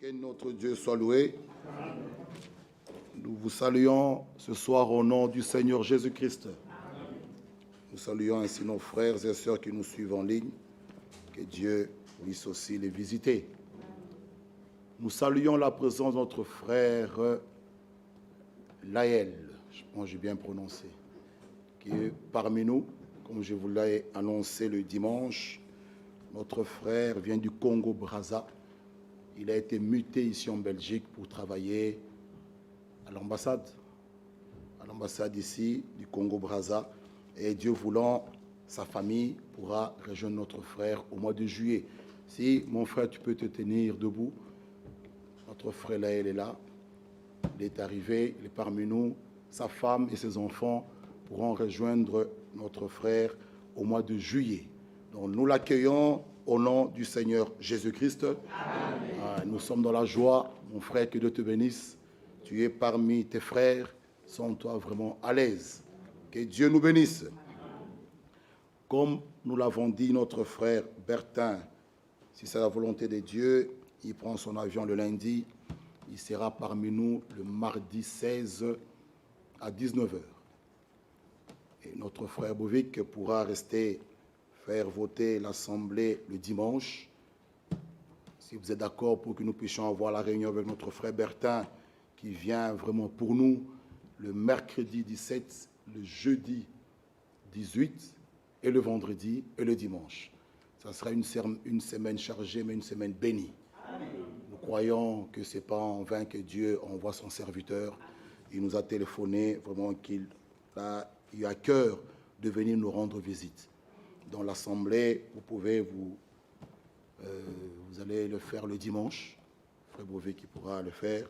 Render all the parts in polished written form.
Que notre Dieu soit loué. Nous vous saluons ce soir au nom du Seigneur Jésus-Christ. Nous saluons ainsi nos frères et sœurs qui nous suivent en ligne. Que Dieu puisse aussi les visiter. Nous saluons la présence de notre frère Laël, je pense que j'ai bien prononcé, qui est parmi nous, comme je vous l'ai annoncé le dimanche. Notre frère vient du Congo-Brazza. Il a été muté ici en Belgique pour travailler à l'ambassade ici du Congo-Brazza. Et Dieu voulant, sa famille pourra rejoindre notre frère au mois de juillet. Si, mon frère, tu peux te tenir debout. Notre frère là, il est là. Il est arrivé, il est parmi nous. Sa femme et ses enfants pourront rejoindre notre frère au mois de juillet. Donc nous l'accueillons au nom du Seigneur Jésus-Christ. Nous sommes dans la joie. Mon frère, que Dieu te bénisse. Tu es parmi tes frères. Sens-toi vraiment à l'aise. Que Dieu nous bénisse. Comme nous l'avons dit, notre frère Bertin, si c'est la volonté de Dieu, il prend son avion le lundi. Il sera parmi nous le mardi 16 à 19h. Et notre frère Bovic pourra rester faire voter l'Assemblée le dimanche. Si vous êtes d'accord pour que nous puissions avoir la réunion avec notre frère Bertin, qui vient vraiment pour nous le mercredi 17, le jeudi 18 et le vendredi et le dimanche. Ça sera une semaine chargée, mais une semaine bénie. Amen. Nous croyons que ce n'est pas en vain que Dieu envoie son serviteur. Il nous a téléphoné, vraiment qu'il a eu à cœur de venir nous rendre visite. Dans l'Assemblée, vous pouvez vous allez le faire le dimanche. Frère Beauvais qui pourra le faire.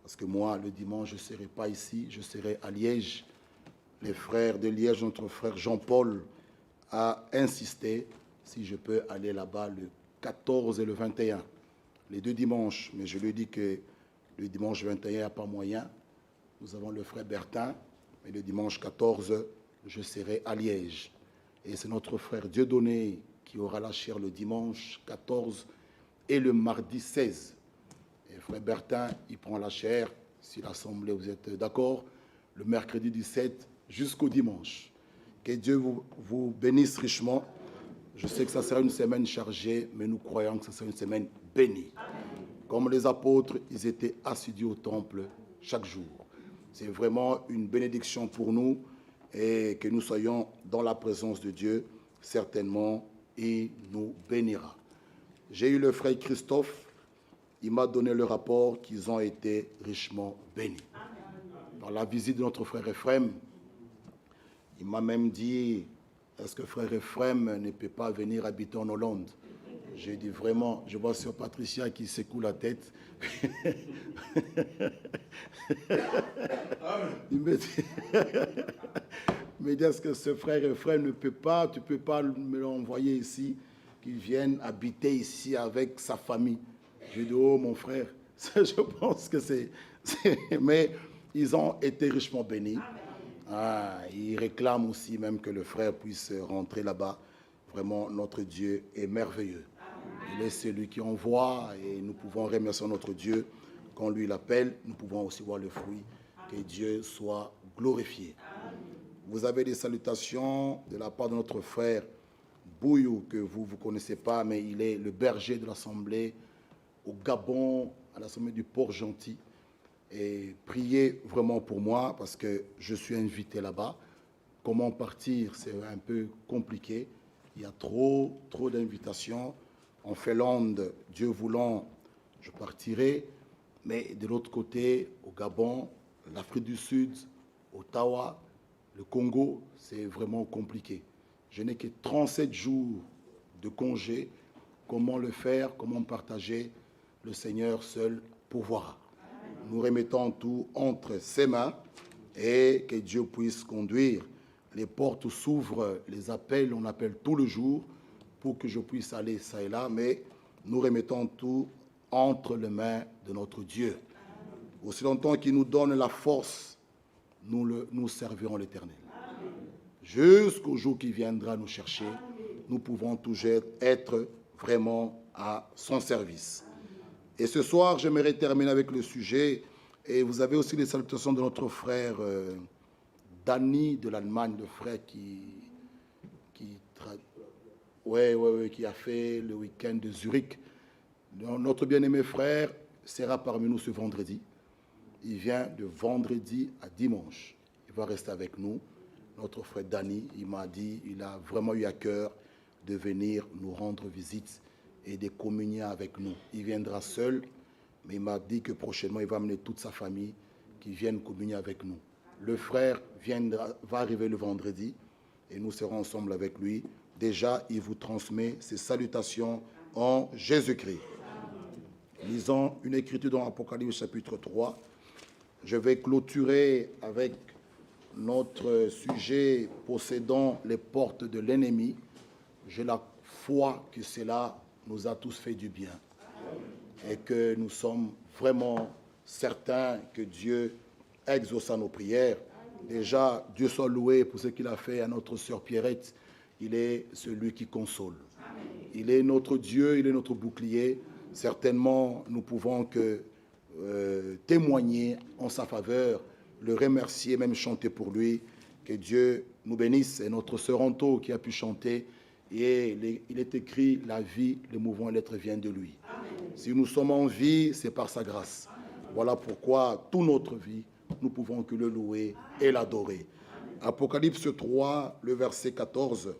Parce que moi, le dimanche, je ne serai pas ici, je serai à Liège. Les frères de Liège, notre frère Jean-Paul, a insisté si je peux aller là-bas le 14 et le 21. Les deux dimanches, mais je lui dis que le dimanche 21, il n'y a pas moyen. Nous avons le frère Bertin, mais le dimanche 14, je serai à Liège. Et c'est notre frère Dieudonné qui aura la chair le dimanche 14 et le mardi 16. Et frère Bertin, il prend la chair, si l'Assemblée, vous êtes d'accord, le mercredi 17 jusqu'au dimanche. Que Dieu vous bénisse richement. Je sais que ça sera une semaine chargée, mais nous croyons que ça sera une semaine bénie. Comme les apôtres, ils étaient assidus au temple chaque jour. C'est vraiment une bénédiction pour nous et que nous soyons dans la présence de Dieu, certainement, il nous bénira. J'ai eu le frère Christophe, il m'a donné le rapport qu'ils ont été richement bénis. Dans la visite de notre frère Ephraim, il m'a même dit, est-ce que frère Ephraim ne peut pas venir habiter en Hollande? J'ai dit vraiment, je vois sur Patricia qui secoue la tête. Il me dit, est-ce que ce frère Ephraim ne peut pas, tu ne peux pas me l'envoyer ici, qu'il vienne habiter ici avec sa famille? J'ai dit, oh mon frère, je pense que c'est... Mais ils ont été richement bénis. Ils réclament aussi même que le frère puisse rentrer là-bas. Vraiment, notre Dieu est merveilleux. Il est celui qui envoie et nous pouvons remercier notre Dieu. Quand lui l'appelle, nous pouvons aussi voir le fruit. Que Dieu soit glorifié. Vous avez des salutations de la part de notre frère Bouyou, que vous ne connaissez pas, mais il est le berger de l'Assemblée au Gabon, à l'Assemblée du Port-Gentil. Et priez vraiment pour moi parce que je suis invité là-bas. Comment partir, c'est un peu compliqué. Il y a trop d'invitations. En Finlande, Dieu voulant, je partirai. Mais de l'autre côté, au Gabon, l'Afrique du Sud, Ottawa, le Congo, c'est vraiment compliqué. Je n'ai que 37 jours de congé. Comment le faire, comment partager? Le Seigneur seul pourvoira. Nous remettons tout entre ses mains et que Dieu puisse conduire. Les portes s'ouvrent, les appels, on appelle tout le jour pour que je puisse aller ça et là, mais nous remettons tout entre les mains de notre Dieu. Aussi longtemps qu'il nous donne la force, nous servirons l'Éternel. Jusqu'au jour qui viendra nous chercher, nous pouvons toujours être vraiment à son service. Et ce soir, j'aimerais terminer avec le sujet. Et vous avez aussi les salutations de notre frère Danny de l'Allemagne, le frère qui a fait le week-end de Zurich. Notre bien-aimé frère sera parmi nous ce vendredi. Il vient de vendredi à dimanche. Il va rester avec nous. Notre frère Danny, il m'a dit, il a vraiment eu à cœur de venir nous rendre visite et de communier avec nous. Il viendra seul, mais il m'a dit que prochainement, il va amener toute sa famille qui vienne communier avec nous. Le frère va arriver le vendredi et nous serons ensemble avec lui. Déjà, il vous transmet ses salutations en Jésus-Christ. Lisons une écriture dans Apocalypse chapitre 3. Je vais clôturer avec notre sujet possédant les portes de l'ennemi. J'ai la foi que cela nous a tous fait du bien et que nous sommes vraiment certains que Dieu exauce à nos prières. Déjà, Dieu soit loué pour ce qu'il a fait à notre sœur Pierrette. Il est celui qui console. Il est notre Dieu, il est notre bouclier. Certainement, nous pouvons que témoigner en sa faveur, le remercier, même chanter pour lui. Que Dieu nous bénisse. C'est notre sœur Anto qui a pu chanter. Et il est écrit, la vie, le mouvement et l'être vient de lui. Amen. Si nous sommes en vie, c'est par sa grâce. Amen. Voilà pourquoi, toute notre vie, nous pouvons que le louer et l'adorer. Apocalypse 3, le verset 14.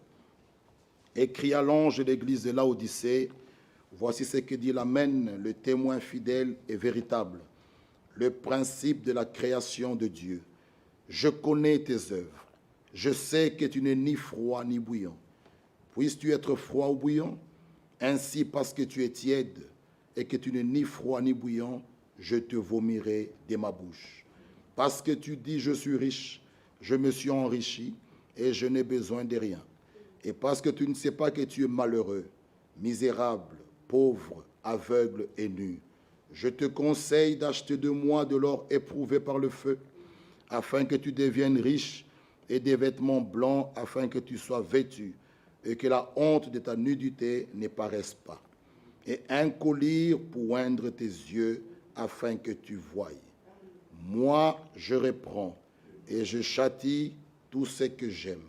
Écrit à l'ange de l'église de Laodicée, voici ce que dit l'Amen, le témoin fidèle et véritable, le principe de la création de Dieu. Je connais tes œuvres. Je sais que tu n'es ni froid ni bouillant. Puisses-tu être froid ou bouillant? Ainsi, parce que tu es tiède et que tu n'es ni froid ni bouillant, je te vomirai de ma bouche. Parce que tu dis, je suis riche, je me suis enrichi et je n'ai besoin de rien. Et parce que tu ne sais pas que tu es malheureux, misérable, pauvre, aveugle et nu, je te conseille d'acheter de moi de l'or éprouvé par le feu, afin que tu deviennes riche, et des vêtements blancs, afin que tu sois vêtu, et que la honte de ta nudité ne paraisse pas, et un collier pour oindre tes yeux, afin que tu voies. Moi, je reprends, et je châtie tout ce que j'aime.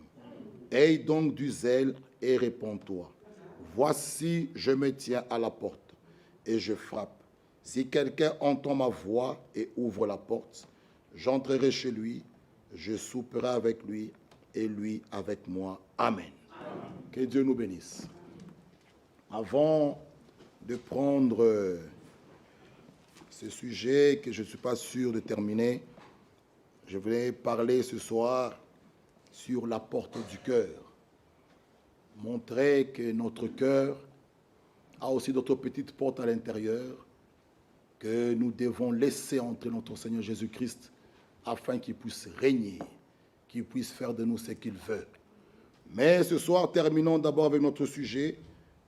Aie donc du zèle et réponds-toi. Voici, je me tiens à la porte et je frappe. Si quelqu'un entend ma voix et ouvre la porte, j'entrerai chez lui, je souperai avec lui et lui avec moi. Amen. Que Dieu nous bénisse. Avant de prendre ce sujet que je ne suis pas sûr de terminer, je voulais parler ce soir sur la porte du cœur. Montrer que notre cœur a aussi d'autres petites portes à l'intérieur que nous devons laisser entrer notre Seigneur Jésus-Christ afin qu'il puisse régner, qu'il puisse faire de nous ce qu'il veut. Mais ce soir, terminons d'abord avec notre sujet.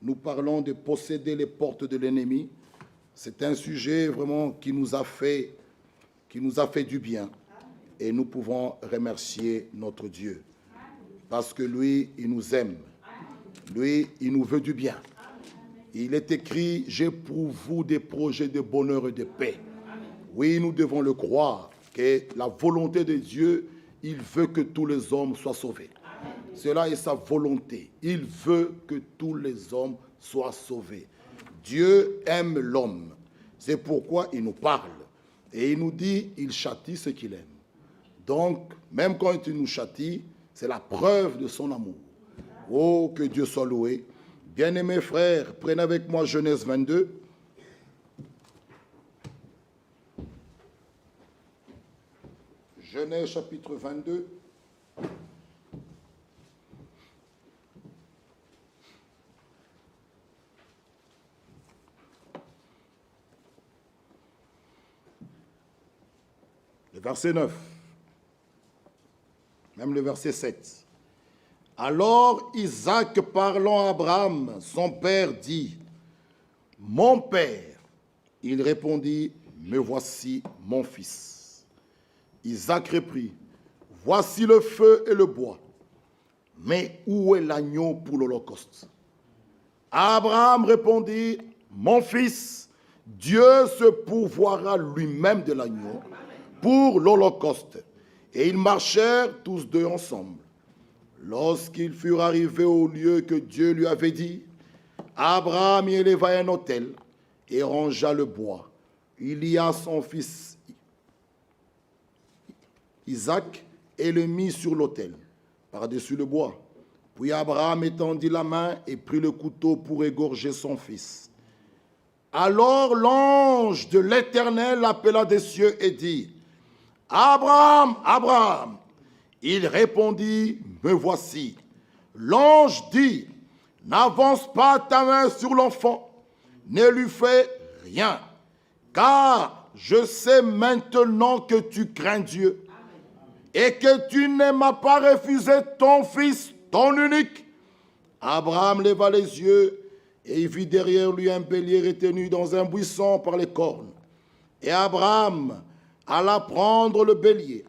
Nous parlons de posséder les portes de l'ennemi. C'est un sujet vraiment qui nous a fait du bien. Et nous pouvons remercier notre Dieu. Parce que lui, il nous aime. Lui, il nous veut du bien. Il est écrit, j'ai pour vous des projets de bonheur et de paix. Oui, nous devons le croire, que la volonté de Dieu, il veut que tous les hommes soient sauvés. Cela est sa volonté. Il veut que tous les hommes soient sauvés. Dieu aime l'homme. C'est pourquoi il nous parle. Et il nous dit, il châtie ce qu'il aime. Donc, même quand il nous châtie, c'est la preuve de son amour. Oh, que Dieu soit loué. Bien-aimés frères, prenez avec moi Genèse 22. Genèse chapitre 22. Le verset 9. Même le verset 7. Alors Isaac, parlant à Abraham, son père, dit, « Mon père !» Il répondit, « Me voici, mon fils. » Isaac reprit, « Voici le feu et le bois, mais où est l'agneau pour l'holocauste ?» Abraham répondit, « Mon fils, Dieu se pourvoira lui-même de l'agneau pour l'holocauste. Et ils marchèrent tous deux ensemble. Lorsqu'ils furent arrivés au lieu que Dieu lui avait dit, Abraham y éleva un autel et rangea le bois. Il y a son fils Isaac et le mit sur l'autel, par-dessus le bois. Puis Abraham étendit la main et prit le couteau pour égorger son fils. Alors l'ange de l'Éternel appela des cieux et dit, Abraham, Abraham. Il répondit, me voici. L'ange dit, n'avance pas ta main sur l'enfant, ne lui fais rien, car je sais maintenant que tu crains Dieu et que tu ne m'as pas refusé ton fils, ton unique. Abraham leva les yeux et il vit derrière lui un bélier retenu dans un buisson par les cornes. Et Abraham alla prendre le bélier,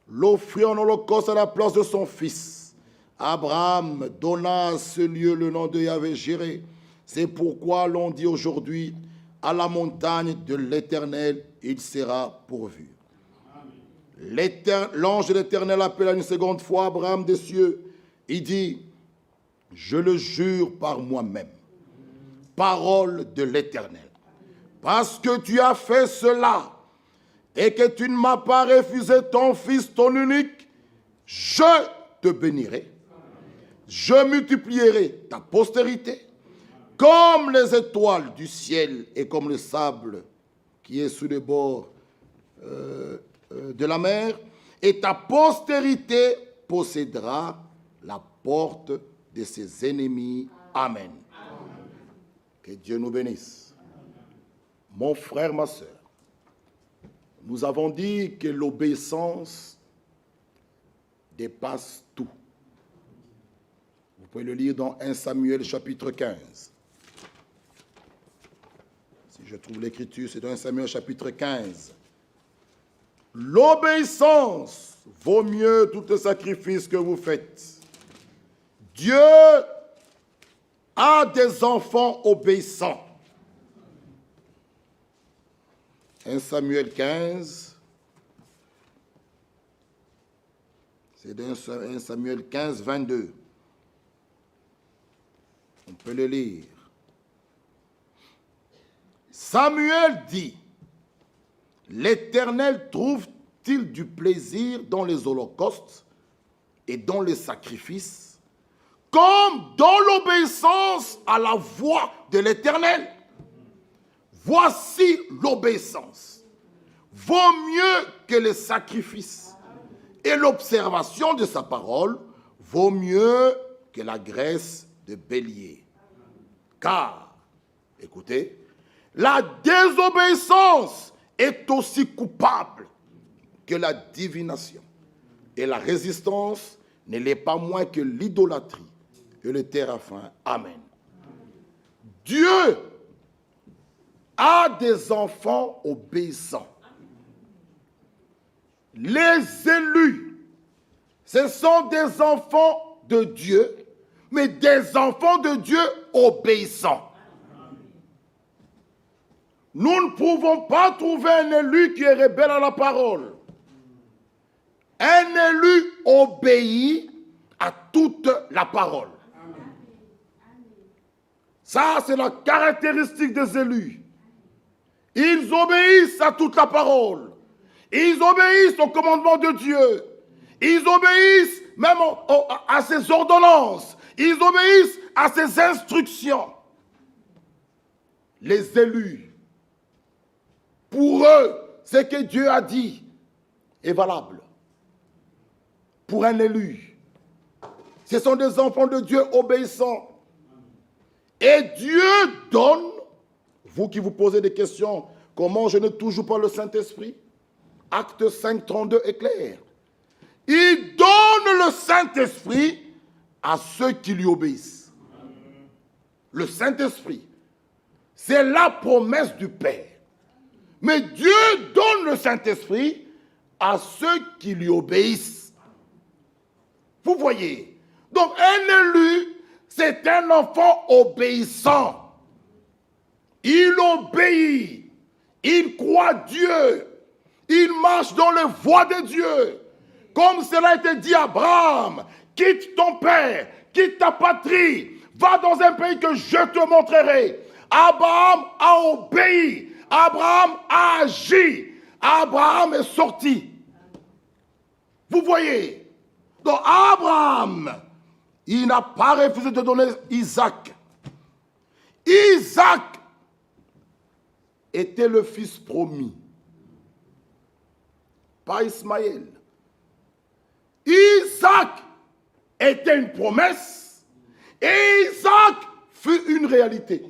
l'offrit en holocauste à la place de son fils. Abraham donna à ce lieu le nom de Yahvé-Jiré. C'est pourquoi l'on dit aujourd'hui, à la montagne de l'Éternel, il sera pourvu. L'ange de l'Éternel appela une seconde fois Abraham des cieux. Il dit, je le jure par moi-même, parole de l'Éternel, parce que tu as fait cela et que tu ne m'as pas refusé ton fils, ton unique, je te bénirai, je multiplierai ta postérité comme les étoiles du ciel et comme le sable qui est sous les bords de la mer, et ta postérité possédera la porte de ses ennemis. Amen. Que Dieu nous bénisse. Mon frère, ma soeur, nous avons dit que l'obéissance dépasse tout. Vous pouvez le lire dans 1 Samuel chapitre 15. Si je trouve l'écriture, c'est dans 1 Samuel chapitre 15. L'obéissance vaut mieux tout le sacrifice que vous faites. Dieu a des enfants obéissants. 1 Samuel 15, c'est dans 1 Samuel 15, 22. On peut le lire. Samuel dit, l'Éternel trouve-t-il du plaisir dans les holocaustes et dans les sacrifices, comme dans l'obéissance à la voix de l'Éternel? Voici l'obéissance. Vaut mieux que les sacrifices. Et l'observation de sa parole vaut mieux que la graisse de bélier. Car, écoutez, la désobéissance est aussi coupable que la divination. Et la résistance ne l'est pas moins que l'idolâtrie et le téraphin. Amen. Dieu a des enfants obéissants. Les élus, ce sont des enfants de Dieu, mais des enfants de Dieu obéissants. Nous ne pouvons pas trouver un élu qui est rebelle à la parole. Un élu obéit à toute la parole. Ça, c'est la caractéristique des élus. Ils obéissent à toute la parole. Ils obéissent au commandement de Dieu. Ils obéissent même à ses ordonnances. Ils obéissent à ses instructions. Les élus, pour eux, ce que Dieu a dit est valable. Pour un élu, ce sont des enfants de Dieu obéissants. Et Dieu donne. Vous qui vous posez des questions, comment je ne touche pas le Saint-Esprit? Acte 5, 32 est clair. Il donne le Saint-Esprit à ceux qui lui obéissent. Le Saint-Esprit, c'est la promesse du Père. Mais Dieu donne le Saint-Esprit à ceux qui lui obéissent. Vous voyez? Donc un élu, c'est un enfant obéissant. Il obéit il croit Dieu, il marche dans les voies de Dieu. Comme cela a été dit à Abraham, quitte ton père, quitte ta patrie, va dans un pays que je te montrerai. Abraham a obéi, Abraham a agi, Abraham est sorti. Vous voyez, donc Abraham, il n'a pas refusé de donner Isaac. Isaac était le fils promis, pas Ismaël. Isaac était une promesse et Isaac fut une réalité.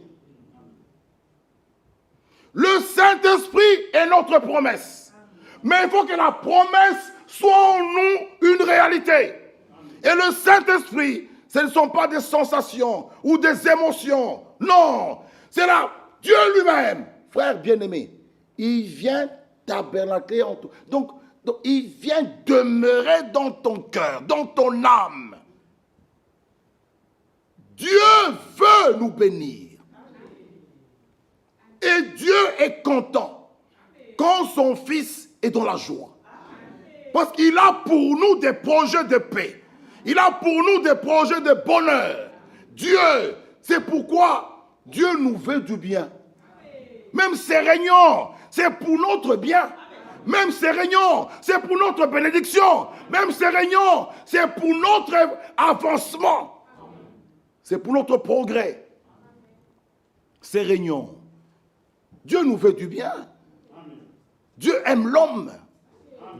Le Saint-Esprit est notre promesse. Mais il faut que la promesse soit en nous une réalité. Et le Saint-Esprit, ce ne sont pas des sensations ou des émotions. Non, c'est là Dieu lui-même. Frère bien-aimé, il vient tabernacler en toi. Donc, il vient demeurer dans ton cœur, dans ton âme. Dieu veut nous bénir. Et Dieu est content quand son Fils est dans la joie. Parce qu'il a pour nous des projets de paix. Il a pour nous des projets de bonheur. Dieu, c'est pourquoi Dieu nous veut du bien. Même ces réunions, c'est pour notre bien. Même ces réunions, c'est pour notre bénédiction. Même ces réunions, c'est pour notre avancement. C'est pour notre progrès. Ces réunions. Dieu nous veut du bien. Dieu aime l'homme.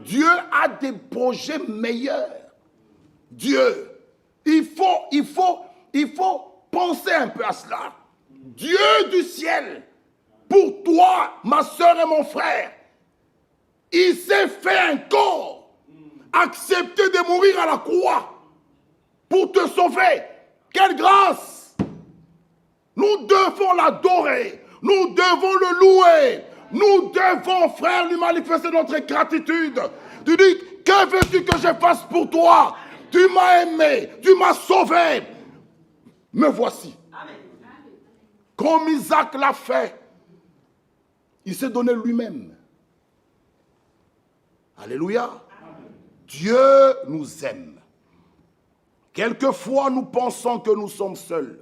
Dieu a des projets meilleurs. Dieu, il faut penser un peu à cela. Dieu du ciel, pour toi, ma soeur et mon frère, il s'est fait un corps, accepter de mourir à la croix pour te sauver. Quelle grâce! Nous devons l'adorer, nous devons le louer, nous devons, frère, lui manifester notre gratitude. Tu dis, que veux-tu que je fasse pour toi? Tu m'as aimé, tu m'as sauvé. Me voici. Comme Isaac l'a fait, il s'est donné lui-même. Alléluia. Dieu nous aime. Quelquefois, nous pensons que nous sommes seuls.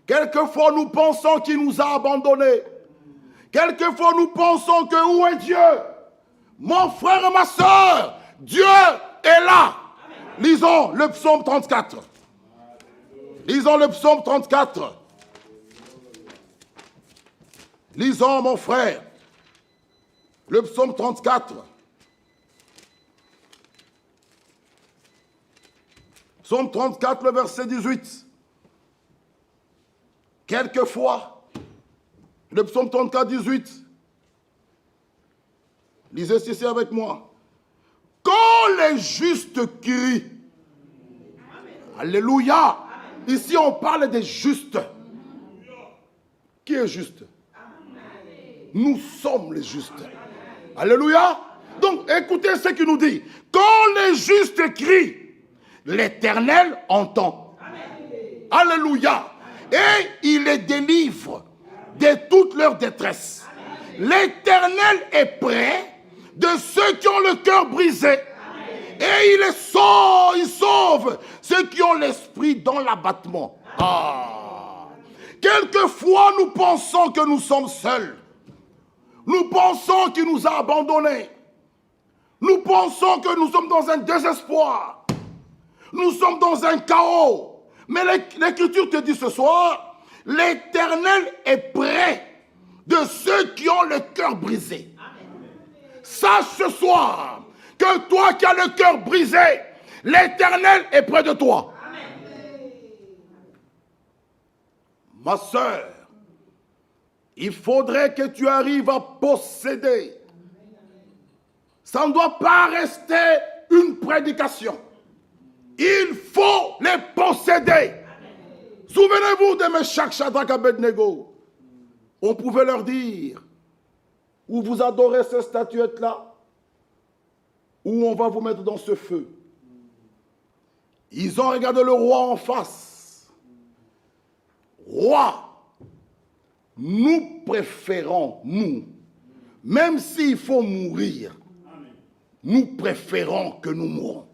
Quelquefois, nous pensons qu'il nous a abandonnés. Quelquefois, nous pensons que où est Dieu? Mon frère et ma soeur, Dieu est là. Lisons le psaume 34. Lisons le psaume 34. Lisons, mon frère, le psaume 34. Psaume 34, le verset 18. Quelquefois, le psaume 34, 18. Lisez ceci avec moi. Quand les justes crient, alléluia. Ici, on parle des justes. Qui est juste? Nous sommes les justes. Alléluia. Donc, écoutez ce qu'il nous dit. Quand les justes crient, l'Éternel entend. Alléluia. Et il les délivre de toute leur détresse. L'Éternel est près de ceux qui ont le cœur brisé. Et il sauve ceux qui ont l'esprit dans l'abattement. Quelquefois, nous pensons que nous sommes seuls. Nous pensons qu'il nous a abandonnés. Nous pensons que nous sommes dans un désespoir. Nous sommes dans un chaos. Mais l'Écriture te dit ce soir, l'Éternel est près de ceux qui ont le cœur brisé. Sache ce soir que toi qui as le cœur brisé, l'Éternel est près de toi. Ma sœur, il faudrait que tu arrives à posséder. Ça ne doit pas rester une prédication. Il faut les posséder. Souvenez-vous de Meshach, Shadrach, Abednego. On pouvait leur dire, ou vous adorez ces statuettes-là, ou on va vous mettre dans ce feu. Ils ont regardé le roi en face. Roi, nous préférons, nous, Même s'il faut mourir, nous préférons que nous mourons.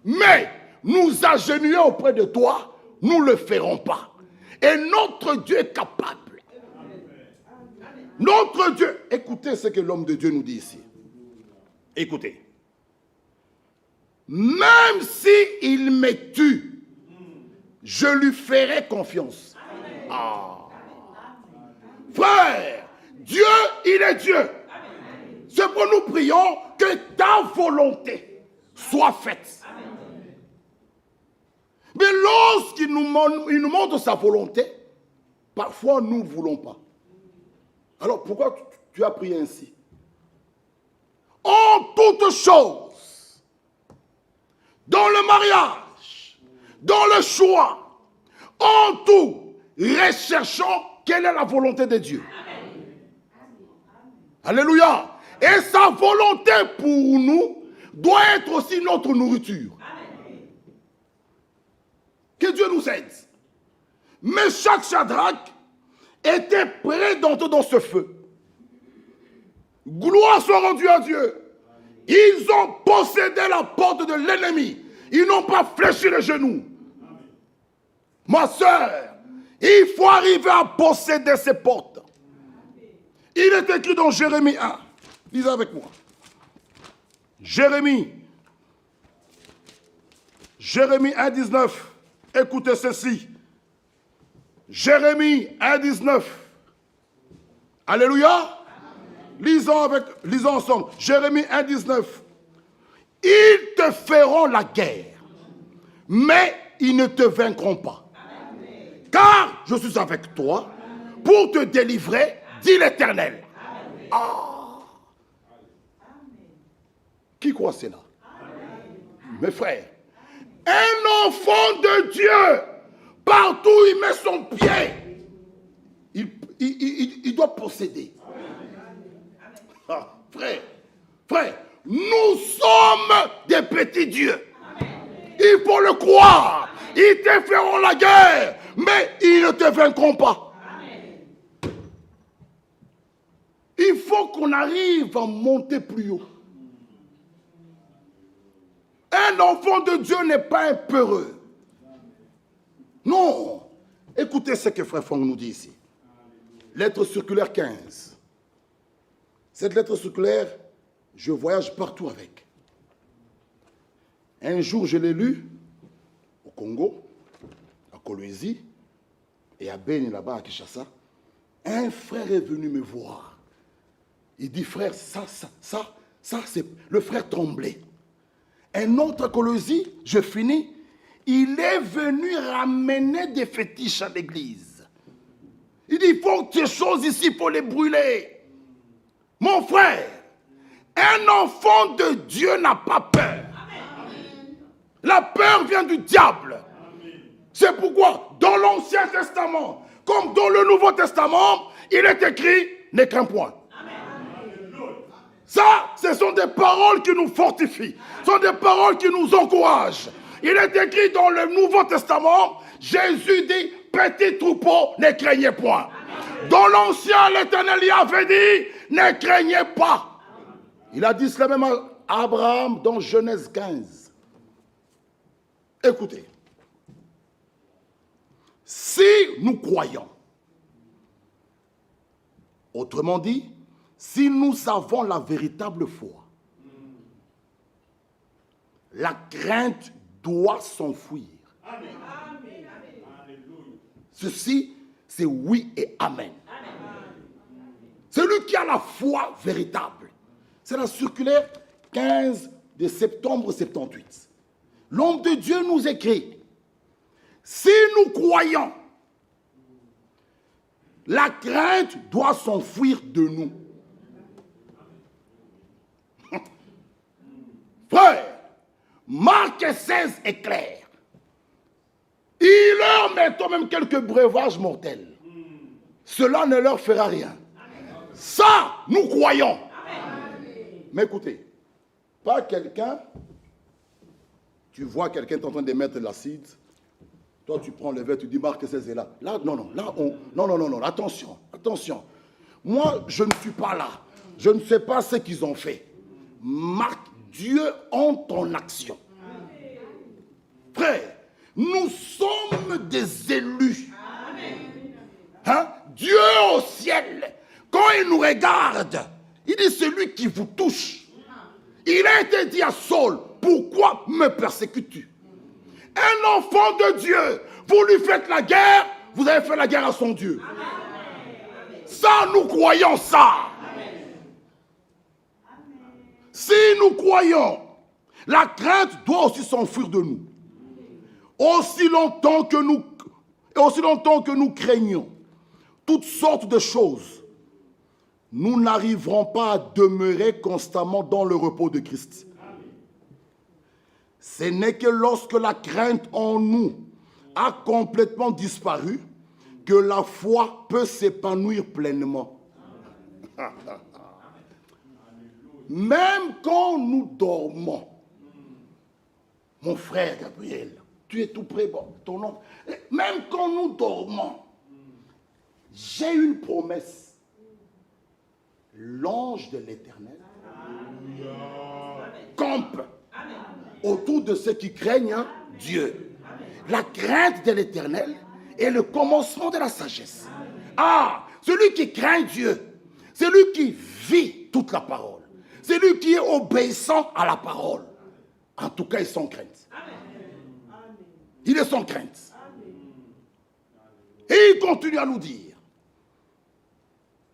Mais nous agenouiller auprès de toi, nous ne le ferons pas. Et notre Dieu est capable. Notre Dieu, écoutez ce que l'homme de Dieu nous dit ici. Écoutez. Même s'il me tue, je lui ferai confiance. Ah. Frère, Dieu, il est Dieu. C'est pour nous prions que ta volonté soit faite. Mais lorsqu'il nous montre sa volonté, parfois nous ne voulons pas. Alors pourquoi tu as prié ainsi? En toutes choses, dans le mariage, dans le choix, en tout, recherchons quelle est la volonté de Dieu. Alléluia. Et sa volonté pour nous doit être aussi notre nourriture. Que Dieu nous aide. Meshach, Shadrach étaient prêts d'entrer dans ce feu. Gloire soit rendue à Dieu. Ils ont possédé la porte de l'ennemi. Ils n'ont pas fléchi les genoux. Ma soeur, il faut arriver à posséder ces portes. Il est écrit dans Jérémie 1. Lisez avec moi. Jérémie 1, 19. Écoutez ceci. Jérémie 1, 19. Alléluia. Lisons ensemble. Jérémie 1, 19. Ils te feront la guerre, mais ils ne te vaincront pas. Car je suis avec toi pour te délivrer, dit l'Éternel. Ah. Qui croit cela? Mes frères, un enfant de Dieu, partout où il met son pied, il doit posséder. Ah, frère, nous sommes des petits dieux. Il faut le croire. Ils te feront la guerre, mais ils ne te vaincront pas. Il faut qu'on arrive à monter plus haut. Un enfant de Dieu n'est pas un peureux. Non. Écoutez ce que Frère Franck nous dit ici. Lettre circulaire 15. Cette lettre circulaire, je voyage partout avec. Un jour, je l'ai lu au Congo, à Kolwezi, et à Beni, là-bas, à Kinshasa. Un frère est venu me voir. Il dit, frère, ça, c'est... Le frère tremblait. Un autre à Kolwezi, je finis, il est venu ramener des fétiches à l'église. Il dit, il faut que ces choses ici, il faut les brûler. Mon frère, un enfant de Dieu n'a pas peur. La peur vient du diable. C'est pourquoi, dans l'Ancien Testament, comme dans le Nouveau Testament, il est écrit, ne crains point. Ça, ce sont des paroles qui nous fortifient. Ce sont des paroles qui nous encouragent. Il est écrit dans le Nouveau Testament, Jésus dit, petit troupeau, ne craignez point. Dans l'Ancien, l'Éternel y avait dit, ne craignez pas. Il a dit cela même à Abraham dans Genèse 15. Écoutez. Si nous croyons, autrement dit, si nous avons la véritable foi, la crainte doit s'enfuir. Amen. Ceci, c'est oui et amen. Celui qui a la foi véritable. C'est la circulaire 15 de septembre 78. L'homme de Dieu nous écrit, si nous croyons, la crainte doit s'enfuir de nous. Frère, Marc 16 est clair. Il leur met quand même quelques breuvages mortels. Cela ne leur fera rien. Ça, nous croyons. Mais écoutez, pas quelqu'un, tu vois quelqu'un est en train de mettre l'acide, toi tu prends le verre, tu dis Marc 16 est là. Là, non, attention. Moi, je ne suis pas là. Je ne sais pas ce qu'ils ont fait. Marque Dieu en ton action. Frère, nous sommes des élus. Hein? Dieu au ciel, quand il nous regarde, il dit celui qui vous touche. Il a été dit à Saul, pourquoi me persécutes-tu? Un enfant de Dieu, vous lui faites la guerre, vous avez fait la guerre à son Dieu. Ça, nous croyons ça. Si nous croyons, la crainte doit aussi s'enfuir de nous. Aussi longtemps que nous craignons toutes sortes de choses, nous n'arriverons pas à demeurer constamment dans le repos de Christ. Ce n'est que lorsque la crainte en nous a complètement disparu que la foi peut s'épanouir pleinement. Même quand nous dormons, mon frère Gabriel, tu es tout près, bon, ton oncle, même quand nous dormons, j'ai une promesse. L'ange de l'Éternel campe autour de ceux qui craignent Dieu. La crainte de l'Éternel est le commencement de la sagesse. Ah, celui qui craint Dieu, c'est lui qui vit toute la parole. C'est lui qui est obéissant à la parole. En tout cas, il est sans crainte. Il est sans crainte. Et il continue à nous dire,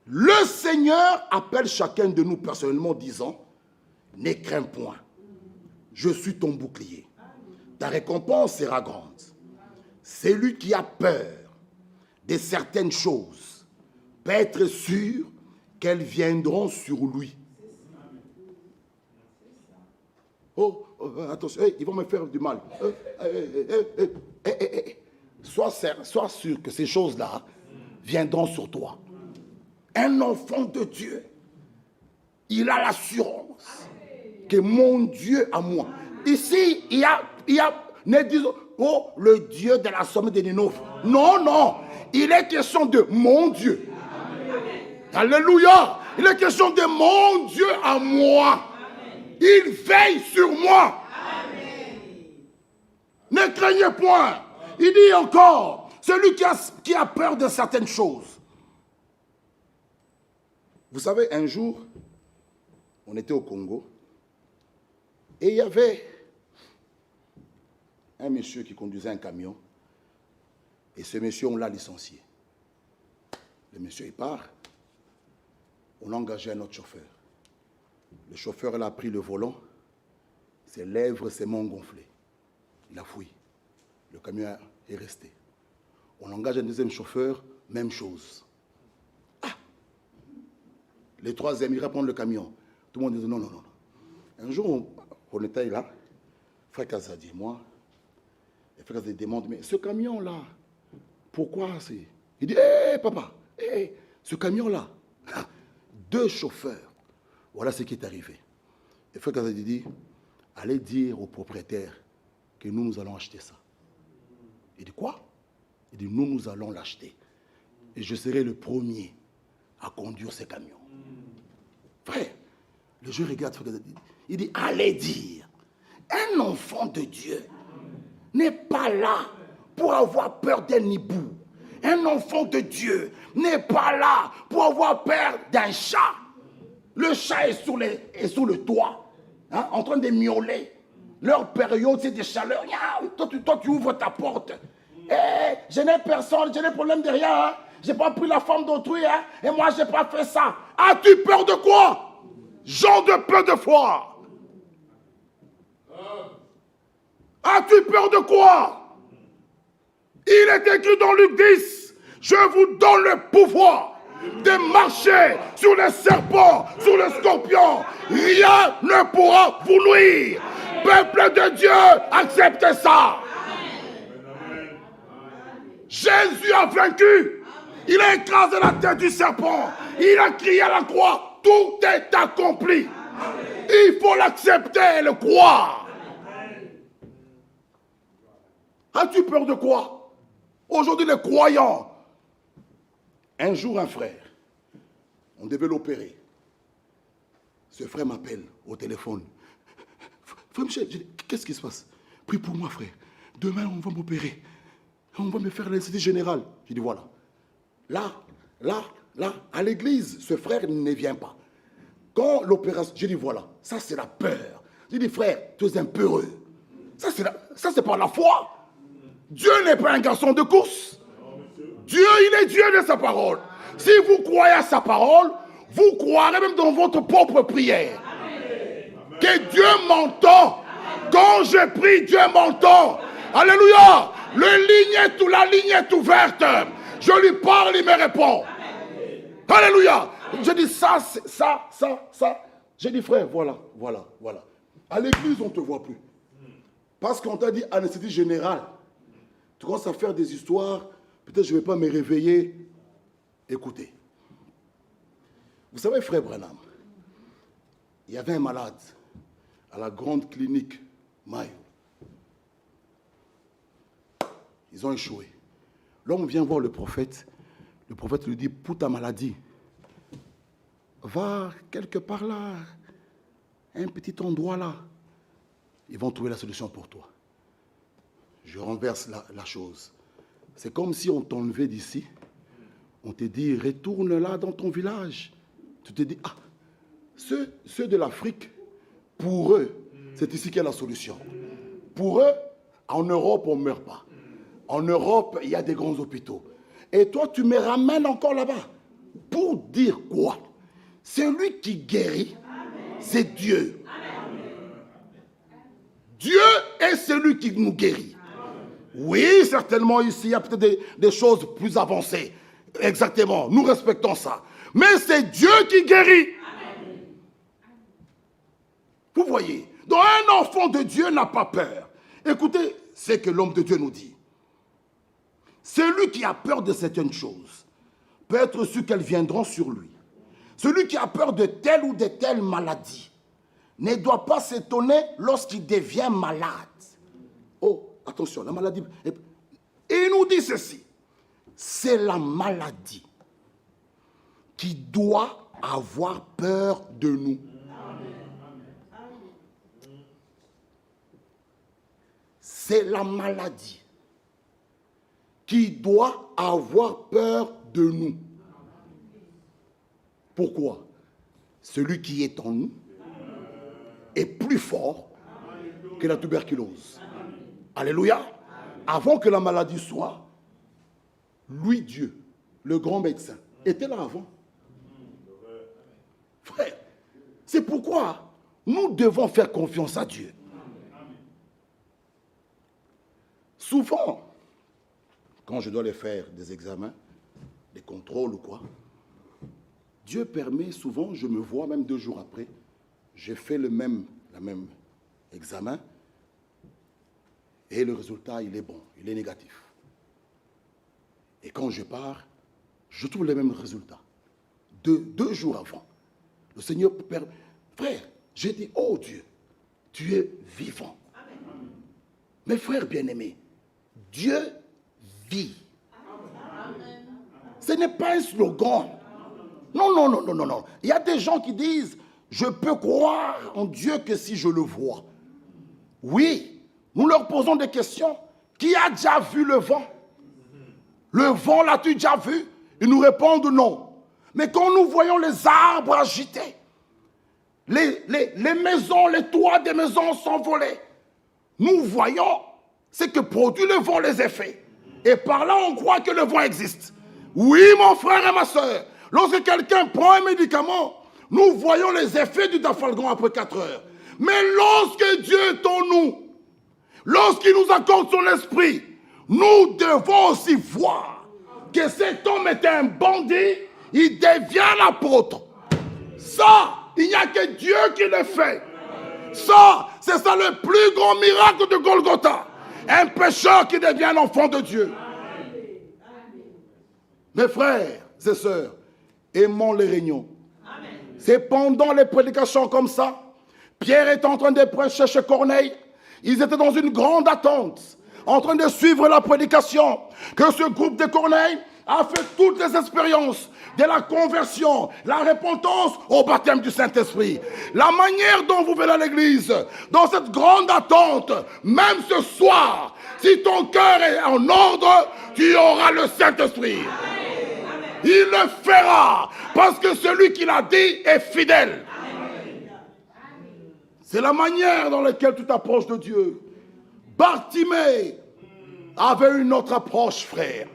le Seigneur appelle chacun de nous personnellement disant, ne crains point, je suis ton bouclier. Ta récompense sera grande. Celui qui a peur de certaines choses peut être sûr qu'elles viendront sur lui. Oh, attention, ils vont me faire du mal. Sois sûr que ces choses-là viendront sur toi. Un enfant de Dieu, il a l'assurance que mon Dieu a moi. Ici, il y a ne disons, oh, le Dieu de la somme de Ninove. Non, non, il est question de mon Dieu. Alléluia. Il est question de mon Dieu à moi. Il veille sur moi. Ne craignez point. Il dit encore, celui qui a peur de certaines choses. Vous savez, un jour, on était au Congo et il y avait un monsieur qui conduisait un camion et ce monsieur, on l'a licencié. Le monsieur, il part. On a engagé un autre chauffeur. Le chauffeur, il a pris le volant. Ses lèvres, ses mains gonflées. Il a fui. Le camion est resté. On engage un deuxième chauffeur, même chose. Ah! Le troisième, il reprend le camion. Tout le monde dit non, non, non. Un jour, on était là. Frère Kaza dit, moi, et Frère Kaza demande, mais ce camion-là, pourquoi c'est... Il dit, hé, papa, ce camion-là, 2 chauffeurs. Voilà ce qui est arrivé. Et Frère Kaza dit, allez dire au propriétaire que nous allons acheter ça. Il dit, quoi? Il dit, nous allons l'acheter. Et je serai le premier à conduire ce camion. Frère, le jeune regarde Frère Kaza, il dit, allez dire, un enfant de Dieu n'est pas là pour avoir peur d'un hibou. Un enfant de Dieu n'est pas là pour avoir peur d'un chat. Le chat est sous le toit, hein, en train de miauler. Leur période, c'est des chaleurs. Toi, tu ouvres ta porte. Je n'ai personne, je n'ai problème de rien. Hein. Je n'ai pas pris la femme d'autrui. Hein, et moi, je n'ai pas fait ça. As-tu peur de quoi? Gens de peu de foi. As-tu peur de quoi? Il est écrit dans Luc 10, je vous donne le pouvoir de marcher sur les serpents, sur les scorpions. Rien ne pourra vous nuire. Peuple de Dieu, acceptez ça. Jésus a vaincu. Il a écrasé la tête du serpent. Il a crié à la croix, tout est accompli. Il faut l'accepter et le croire. As-tu peur de quoi? Aujourd'hui, les croyants. Un jour, un frère, on devait l'opérer. Ce frère m'appelle au téléphone. Frère Michel, qu'est-ce qui se passe? Prie pour moi, frère. Demain, on va m'opérer. On va me faire l'anesthésie générale. Je dis, voilà. Là, à l'église, ce frère ne vient pas. Quand l'opération, je dis, voilà, ça c'est la peur. Je dis, frère, tu es un peureux. Ça c'est pas la foi. Dieu n'est pas un garçon de course. Dieu, il est Dieu de sa parole. Si vous croyez à sa parole, vous croirez même dans votre propre prière. Amen. Que Dieu m'entend. Quand je prie, Dieu m'entend. Alléluia. La ligne est ouverte. Je lui parle, il me répond. Amen. Alléluia. Je dis ça. J'ai dit, frère, voilà. À l'église, on ne te voit plus. Parce qu'on t'a dit anesthésie générale. Tu commences à faire des histoires. Peut-être je ne vais pas me réveiller. Écoutez. Vous savez, frère Branham, il y avait un malade à la grande clinique Mayo. Ils ont échoué. L'homme vient voir le prophète. Le prophète lui dit, pour ta maladie, va quelque part là, un petit endroit là. Ils vont trouver la solution pour toi. Je renverse la chose. C'est comme si on t'enlevait d'ici. On te dit, retourne là dans ton village. Tu te dis, ceux de l'Afrique, pour eux, c'est ici qu'il y a la solution. Pour eux, en Europe, on ne meurt pas. En Europe, il y a des grands hôpitaux. Et toi, tu me ramènes encore là-bas. Pour dire quoi? Celui qui guérit, c'est Dieu. Dieu est celui qui nous guérit. Oui, certainement ici, il y a peut-être des choses plus avancées. Exactement, nous respectons ça. Mais c'est Dieu qui guérit. Vous voyez, donc un enfant de Dieu n'a pas peur. Écoutez ce que l'homme de Dieu nous dit. Celui qui a peur de certaines choses peut être sûr qu'elles viendront sur lui. Celui qui a peur de telle ou de telle maladie ne doit pas s'étonner lorsqu'il devient malade. Oh, attention, la maladie. Et il nous dit ceci. C'est la maladie qui doit avoir peur de nous. C'est la maladie qui doit avoir peur de nous. Pourquoi? Celui qui est en nous est plus fort que la tuberculose. Alléluia. Avant que la maladie soit, lui, Dieu, le grand médecin, était là avant. Frère, c'est pourquoi nous devons faire confiance à Dieu. Souvent, quand je dois les faire des examens, des contrôles ou quoi, Dieu permet souvent, je me vois même 2 jours après, j'ai fait le même examen et le résultat, il est bon, il est négatif. Et quand je pars, je trouve les mêmes résultats. 2 jours avant, le Seigneur permet. Frère, j'ai dit, oh Dieu, tu es vivant. Amen. Mes frères bien-aimés, Dieu vit. Amen. Ce n'est pas un slogan. Non. Il y a des gens qui disent, je peux croire en Dieu que si je le vois. Oui, nous leur posons des questions. Qui a déjà vu le vent? Le vent, l'as-tu déjà vu? Ils nous répondent non. Mais quand nous voyons les arbres agités, les maisons, les toits des maisons s'envoler, nous voyons ce que produit le vent, les effets. Et par là, on croit que le vent existe. Oui, mon frère et ma soeur, lorsque quelqu'un prend un médicament, nous voyons les effets du dafalgon après 4 heures. Mais lorsque Dieu est en nous, lorsqu'il nous accorde son esprit, nous devons aussi voir que cet homme était un bandit, il devient l'apôtre. Ça, il n'y a que Dieu qui le fait. Ça, c'est ça le plus grand miracle de Golgotha. Un pécheur qui devient un enfant de Dieu. Mes frères et sœurs, aimons les réunions. C'est pendant les prédications comme ça, Pierre est en train de prêcher chez Corneille. Ils étaient dans une grande attente, en train de suivre la prédication, que ce groupe de Corneille a fait toutes les expériences de la conversion, la repentance au baptême du Saint-Esprit. La manière dont vous venez à l'église, dans cette grande attente, même ce soir, si ton cœur est en ordre, tu auras le Saint-Esprit. Il le fera, parce que celui qui l'a dit est fidèle. C'est la manière dans laquelle tu t'approches de Dieu. Bartimée avait une autre approche, frère.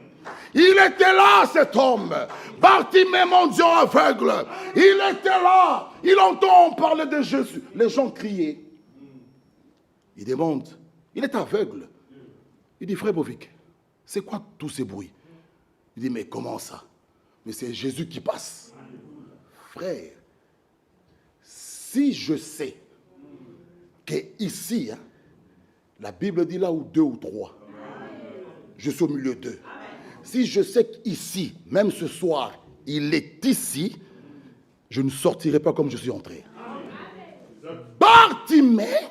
Il était là, cet homme. Bartimée, mendiant aveugle. Il était là. Il entend parler de Jésus. Les gens criaient. Il demande. Il est aveugle. Il dit, frère Bovic, c'est quoi tous ces bruits? Il dit, mais comment ça? Mais c'est Jésus qui passe. Frère, si je sais qu'ici, la Bible dit là où 2 ou 3, je suis au milieu d'eux. Si je sais qu'ici, même ce soir, il est ici, je ne sortirai pas comme je suis entré. Bartimée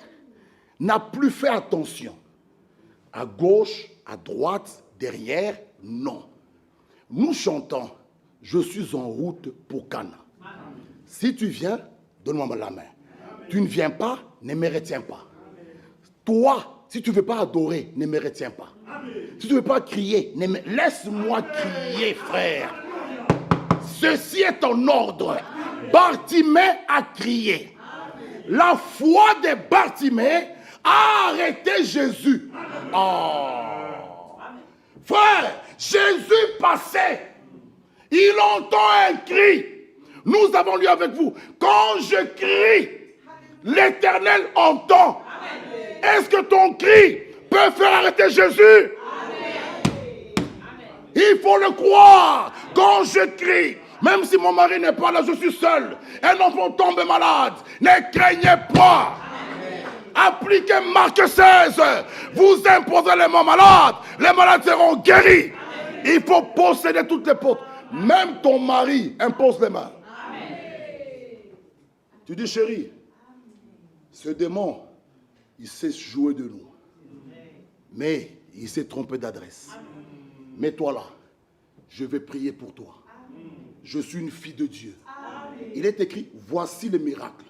n'a plus fait attention. À gauche, à droite, derrière, non. Nous chantons, je suis en route pour Cana. Si tu viens, donne-moi la main. Tu ne viens pas, ne me retiens pas. Toi, si tu ne veux pas adorer, ne me retiens pas. Si tu ne veux pas crier, laisse-moi crier, frère. Ceci est en ordre. Bartimée a crié. La foi de Bartimée a arrêté Jésus. Oh. Frère, Jésus passait. Il entend un cri. Nous avons lu avec vous. Quand je crie, l'Éternel entend. Est-ce que ton cri peut faire arrêter Jésus? Il faut le croire. Quand je crie, même si mon mari n'est pas là, je suis seul. Un enfant tombe malade. Ne craignez pas. Appliquez Marc 16. Vous imposez les mots malades. Les malades seront guéris. Il faut posséder toutes les portes. Même ton mari impose les mains. Tu dis, chérie, ce démon, il sait jouer de nous. Mais il s'est trompé d'adresse. Mets-toi là. Je vais prier pour toi. Je suis une fille de Dieu. Il est écrit, voici les miracles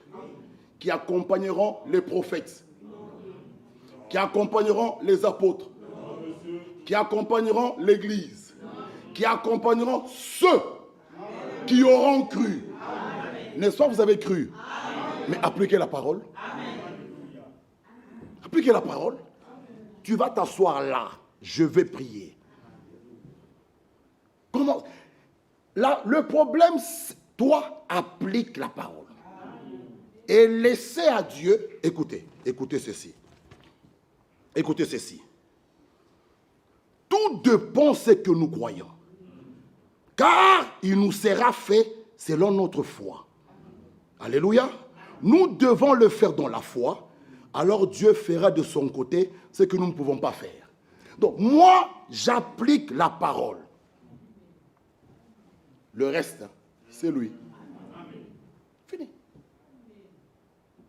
qui accompagneront les prophètes, qui accompagneront les apôtres, qui accompagneront l'église, qui accompagneront ceux qui auront cru. N'est-ce pas, vous avez cru? Mais appliquez la parole. Appliquez la parole. Tu vas t'asseoir là. Je vais prier. Comment? Là, le problème, toi, applique la parole. Et laissez à Dieu, écoutez ceci. Écoutez ceci. Tout dépend de ce que nous croyons. Car il nous sera fait selon notre foi. Alléluia. Nous devons le faire dans la foi. Alors Dieu fera de son côté ce que nous ne pouvons pas faire. Donc moi, j'applique la parole. Le reste, c'est lui. Fini.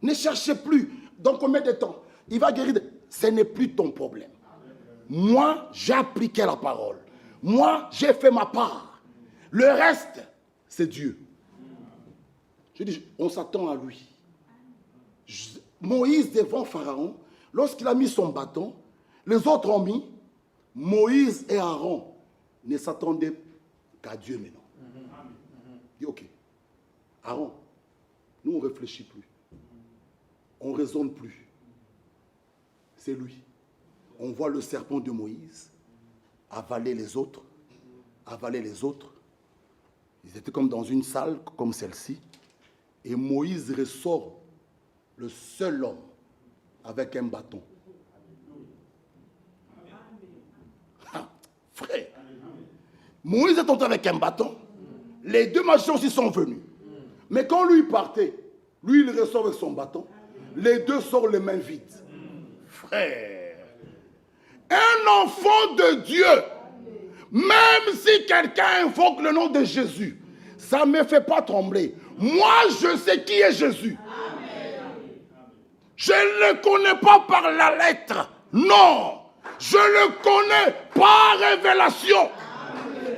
Ne cherchez plus. Dans combien de temps? Il va guérir. Ce n'est plus ton problème. Moi, j'ai appliqué la parole. Moi, j'ai fait ma part. Le reste, c'est Dieu. Je dis, on s'attend à lui. Moïse devant Pharaon, lorsqu'il a mis son bâton, les autres ont mis. Moïse et Aaron ne s'attendaient qu'à Dieu maintenant. Il dit, ok, Aaron, nous on ne réfléchit plus. On ne raisonne plus. C'est lui. On voit le serpent de Moïse avaler les autres. Avaler les autres. Ils étaient comme dans une salle comme celle-ci. Et Moïse ressort le seul homme avec un bâton. Ah, frère, Moïse est entré avec un bâton. Les deux magiciens aussi sont venus. Mais quand lui partait, lui il ressort avec son bâton. Les deux sortent les mains vides. Frère, un enfant de Dieu, même si quelqu'un invoque le nom de Jésus, ça ne me fait pas trembler. Moi, je sais qui est Jésus. Je ne le connais pas par la lettre. Non. Je le connais par révélation.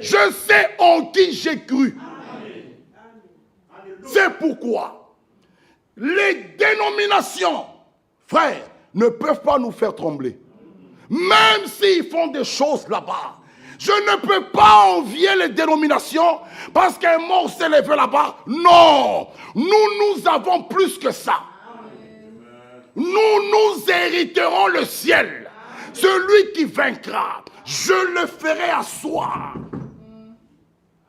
Je sais en qui j'ai cru. C'est pourquoi les dénominations, frères, ne peuvent pas nous faire trembler. Même s'ils font des choses là-bas. Je ne peux pas envier les dénominations parce qu'un mort s'est levé là-bas. Non, nous avons plus que ça. Nous hériterons le ciel. Celui qui vaincra, je le ferai asseoir.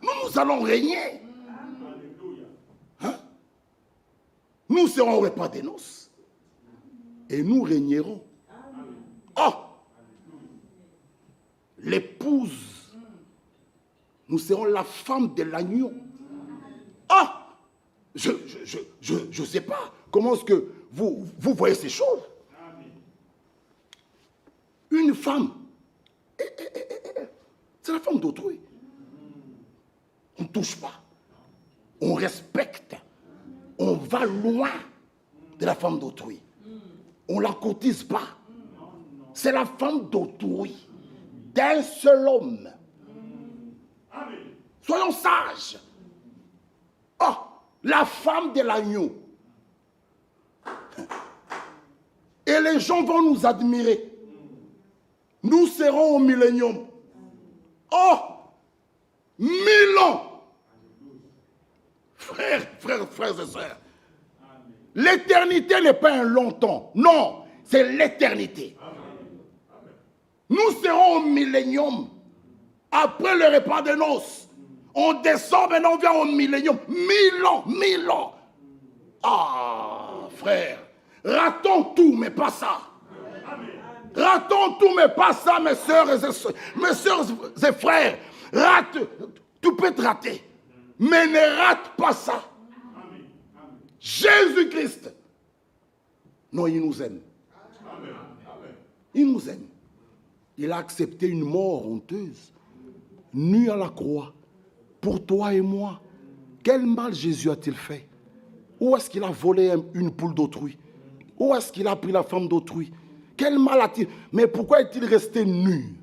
Nous allons régner. Hein? Nous serons au repas des noces. Et nous régnerons. Oh! L'épouse. Nous serons la femme de l'agneau. Ah! Je ne sais pas. Comment est-ce que vous voyez ces choses? Une femme. C'est la femme d'autrui. On ne touche pas. On respecte. On va loin de la femme d'autrui. On ne la cotise pas. C'est la femme d'autrui. D'un seul homme. Soyons sages. Oh, la femme de l'agneau. Et les gens vont nous admirer. Nous serons au millénium. Oh, 1000 ans. Frères et sœurs. L'éternité n'est pas un long temps. Non, c'est l'éternité. Nous serons au millénium. Après le repas de noces. On descend maintenant, on vient au millénium. 1000 ans, 1000 ans. Ah, frère. Ratons tout, mais pas ça. Ratons tout, mais pas ça, mes soeurs et frères. Rate, tu peux te rater. Mais ne rate pas ça. Jésus-Christ. Non, il nous aime. Il nous aime. Il a accepté une mort honteuse, nue à la croix, pour toi et moi. Quel mal Jésus a-t-il fait? Où est-ce qu'il a volé une poule d'autrui? Où est-ce qu'il a pris la femme d'autrui? Quel mal a-t-il? Mais pourquoi est-il resté nu?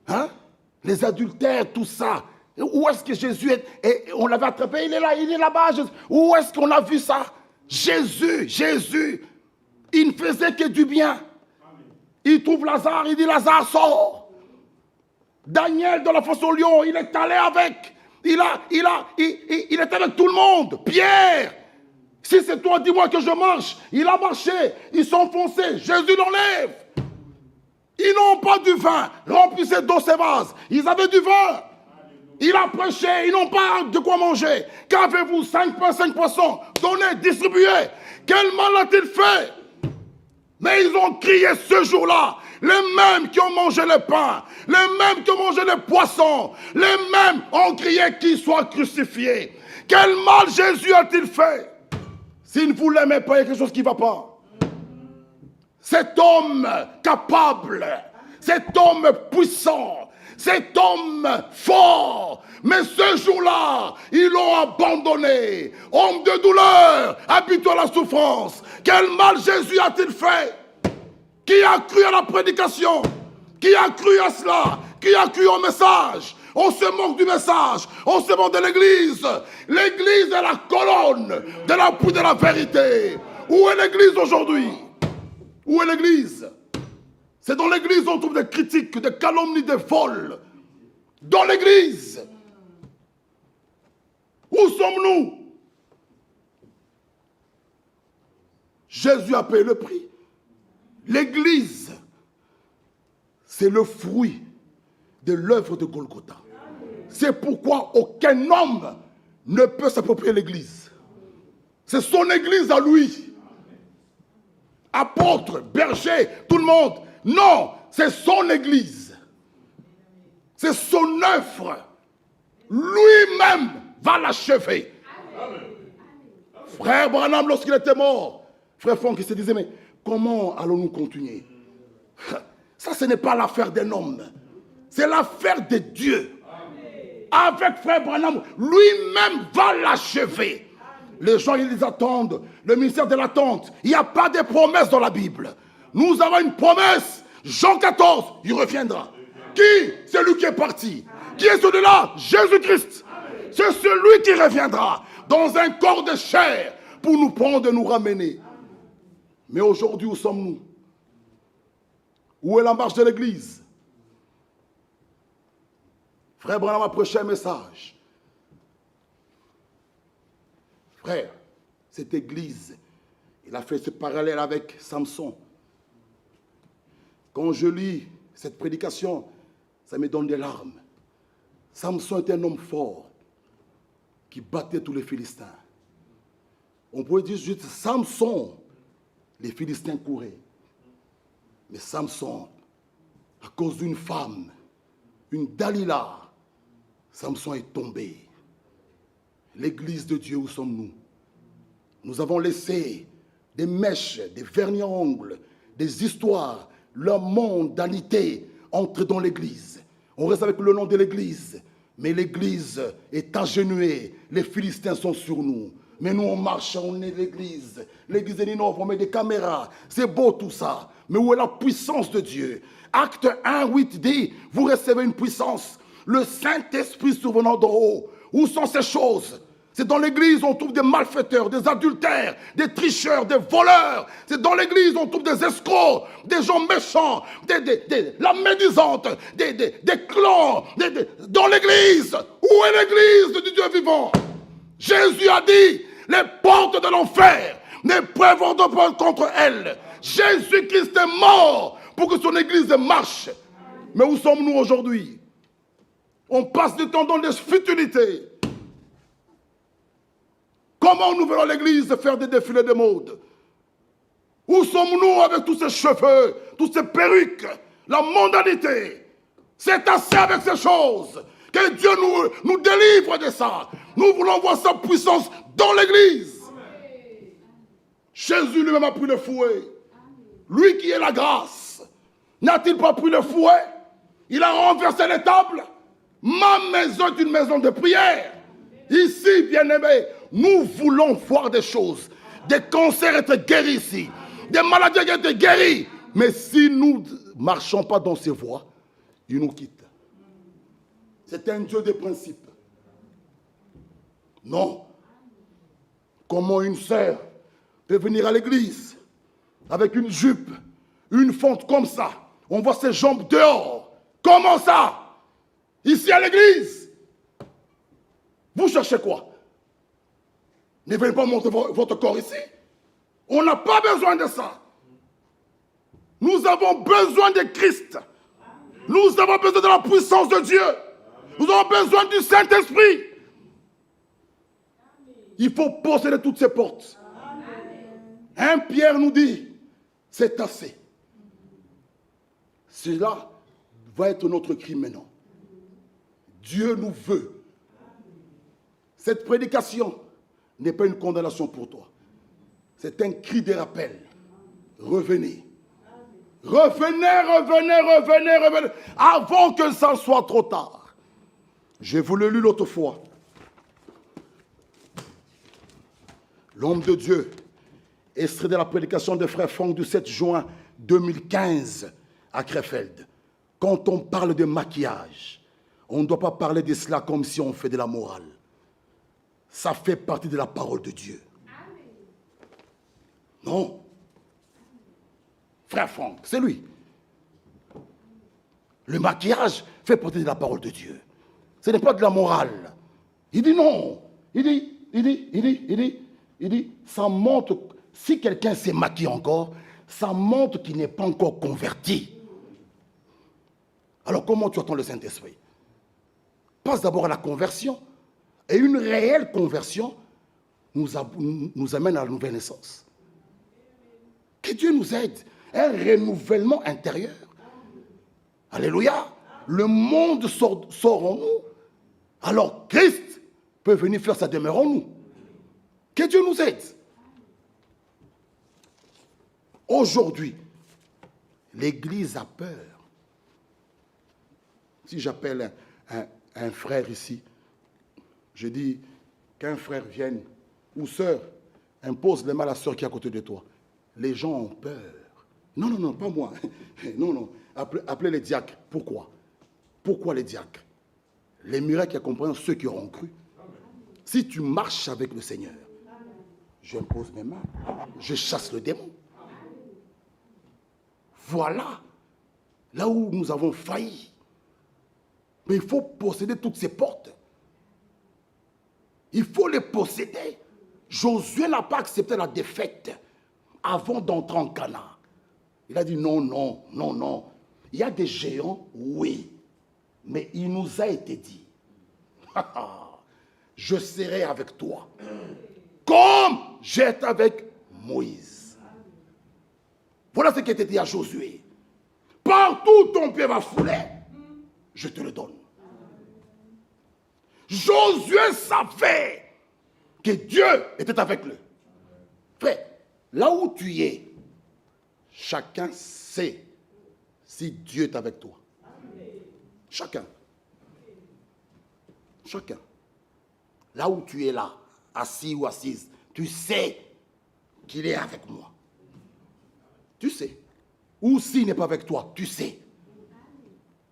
Hein? Les adultères, tout ça. Où est-ce que Jésus est? On l'avait attrapé, il est là-bas. Où est-ce qu'on a vu ça? Jésus, il ne faisait que du bien. Il trouve Lazare, il dit Lazare, sort. Daniel dans la fosse au lion, il est allé avec. Il est avec tout le monde. Pierre, si c'est toi, dis-moi que je marche. Il a marché, ils sont foncés. Jésus l'enlève. Ils n'ont pas du vin. Remplissez d'eau ces vases. Ils avaient du vin. Il a prêché, ils n'ont pas de quoi manger. Qu'avez-vous? 5 pains, 5 poissons. Donnez, distribuez. Quel mal a-t-il fait? Mais ils ont crié ce jour-là. Les mêmes qui ont mangé le pain, les mêmes qui ont mangé le poisson, les mêmes ont crié qu'il soit crucifié. Quel mal Jésus a-t-il fait? S'il ne vous l'aimait pas, il y a quelque chose qui ne va pas. Cet homme capable, cet homme puissant, cet homme fort, mais ce jour-là, ils l'ont abandonné. Homme de douleur, habitué à la souffrance. Quel mal Jésus a-t-il fait? Qui a cru à la prédication? Qui a cru à cela? Qui a cru au message? On se moque du message. On se moque de l'église. L'église est la colonne de l'appui de la vérité. Où est l'église aujourd'hui? Où est l'église? C'est dans l'église qu'on trouve des critiques, des calomnies, des vols. Dans l'église. Où sommes-nous? Jésus a payé le prix. L'église, c'est le fruit de l'œuvre de Golgotha. C'est pourquoi aucun homme ne peut s'approprier l'église. C'est son église à lui. Apôtre, berger, tout le monde. Non, c'est son église. C'est son œuvre. Lui-même va l'achever. Frère Branham, lorsqu'il était mort, frère Franck, il se disait, mais comment allons-nous continuer? Ça, ce n'est pas l'affaire d'un homme. C'est l'affaire de Dieu. Avec frère Branham, lui-même va l'achever. Les gens, ils attendent. Le ministère de l'attente. Il n'y a pas de promesse dans la Bible. Nous avons une promesse. Jean 14, il reviendra. Qui? C'est lui qui est parti. Qui est celui-là? Jésus-Christ. C'est celui qui reviendra dans un corps de chair pour nous prendre et nous ramener. Mais aujourd'hui, où sommes-nous? Où est la marche de l'Église? Frère Branham a prêché un message. Frère, cette Église, il a fait ce parallèle avec Samson. Quand je lis cette prédication, ça me donne des larmes. Samson était un homme fort qui battait tous les Philistins. On pourrait dire juste Samson, les Philistins couraient. Mais Samson, à cause d'une femme, une Dalila, Samson est tombé. L'église de Dieu, où sommes-nous? Nous avons laissé des mèches, des vernis à ongles, des histoires, la mondanité entre dans l'église. On reste avec le nom de l'église, mais l'église est agenouée. Les Philistins sont sur nous. Mais nous, on marche, on est l'église. L'église est innove, on met des caméras. C'est beau tout ça. Mais où est la puissance de Dieu? Acte 1, 8 dit, vous recevez une puissance. Le Saint-Esprit survenant d'en haut. Où sont ces choses? C'est dans l'église on trouve des malfaiteurs, des adultères, des tricheurs, des voleurs. C'est dans l'église on trouve des escrocs, des gens méchants, la médisante, des clans. Dans l'église, où est l'église du Dieu vivant? Jésus a dit, les portes de l'enfer ne prévaudront pas contre elle. Jésus-Christ est mort pour que son église marche. Mais où sommes-nous aujourd'hui? On passe du temps dans des futilités. Comment nous verrons l'église faire des défilés de mode? Où sommes-nous avec tous ces cheveux, toutes ces perruques, la mondanité? C'est assez avec ces choses. Que Dieu nous délivre de ça. Nous voulons voir sa puissance dans l'église. Jésus lui-même a pris le fouet. Lui qui est la grâce. N'a-t-il pas pris le fouet? Il a renversé les tables. Ma maison est une maison de prière. Ici, bien-aimés, nous voulons voir des choses. Des cancers être guéris ici. Des maladies être guéries. Mais si nous ne marchons pas dans ces voies, il nous quitte. C'est un Dieu des principes. Non. Comment une sœur peut venir à l'église avec une jupe, une fente comme ça? On voit ses jambes dehors. Comment ça? Ici à l'église? Vous cherchez quoi? Ne venez pas montrer votre corps ici. On n'a pas besoin de ça. Nous avons besoin de Christ. Nous avons besoin de la puissance de Dieu. Nous avons besoin du Saint-Esprit. Il faut posséder toutes ces portes. Un Pierre nous dit, c'est assez. Cela va être notre cri maintenant. Dieu nous veut. Cette prédication n'est pas une condamnation pour toi. C'est un cri de rappel. Revenez. Revenez, revenez, revenez, revenez. Avant que ça soit trop tard. Je vous l'ai lu l'autre fois. L'homme de Dieu, extrait de la prédication de Frère Franck du 7 juin 2015 à Krefeld. Quand on parle de maquillage, on ne doit pas parler de cela comme si on fait de la morale. Ça fait partie de la parole de Dieu. Non. Frère Franck, c'est lui. Le maquillage fait partie de la parole de Dieu. Ce n'est pas de la morale. Il dit non. Il dit, ça montre, si quelqu'un s'est maquillé encore, ça montre qu'il n'est pas encore converti. Alors comment tu attends le Saint-Esprit? Passe d'abord à la conversion. Et une réelle conversion nous amène à la nouvelle naissance. Que Dieu nous aide. Un renouvellement intérieur. Alléluia. Le monde sort en nous. Alors Christ peut venir faire sa demeure en nous. Que Dieu nous aide. Aujourd'hui, l'Église a peur. Si j'appelle un frère ici, je dis qu'un frère vienne, ou sœur, impose les mains à la sœur qui est à côté de toi. Les gens ont peur. Non, pas moi. Non. Appelez les diacres. Pourquoi? Pourquoi les diacres? Les miracles accompagnent ceux qui auront cru. Si tu marches avec le Seigneur, j'impose mes mains, je chasse le démon. Voilà là où nous avons failli. Mais il faut posséder toutes ces portes. Il faut les posséder. Josué n'a pas accepté la défaite avant d'entrer en Canaan. Il a dit non, non, non, non. Il y a des géants, oui. Mais il nous a été dit, je serai avec toi, comme j'étais avec Moïse. Voilà ce qui était dit à Josué. Partout où ton pied va fouler, je te le donne. Josué savait que Dieu était avec lui. Frère, là où tu es, chacun sait si Dieu est avec toi. Chacun. Chacun. Là où tu es là, assis ou assise, tu sais qu'il est avec moi. Tu sais. Ou s'il n'est pas avec toi, tu sais.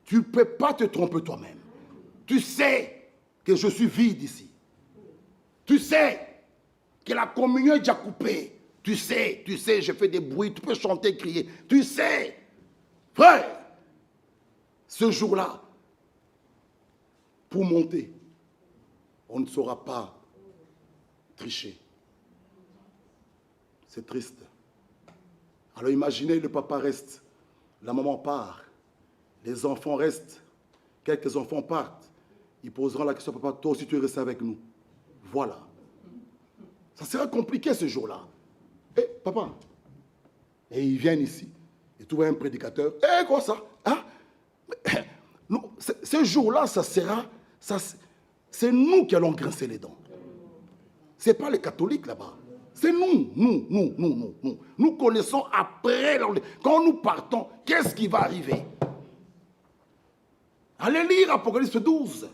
Tu ne peux pas te tromper toi-même. Tu sais que je suis vide ici. Tu sais que la communion est déjà coupée. Tu sais, je fais des bruits, tu peux chanter, crier. Tu sais. Frère, ce jour-là, pour monter, on ne saura pas tricher. C'est triste. Alors imaginez, le papa reste, la maman part, les enfants restent, quelques enfants partent. Ils poseront la question, papa, toi aussi tu es resté avec nous. Voilà. Ça sera compliqué ce jour-là. Eh, papa. Et ils viennent ici. Et tu vois un prédicateur. Eh, quoi ça? Hein? Ce jour-là, ça sera... c'est nous qui allons grincer les dents. Ce n'est pas les catholiques là-bas. C'est nous. Nous connaissons après, quand nous partons, qu'est-ce qui va arriver? Allez lire Apocalypse 12.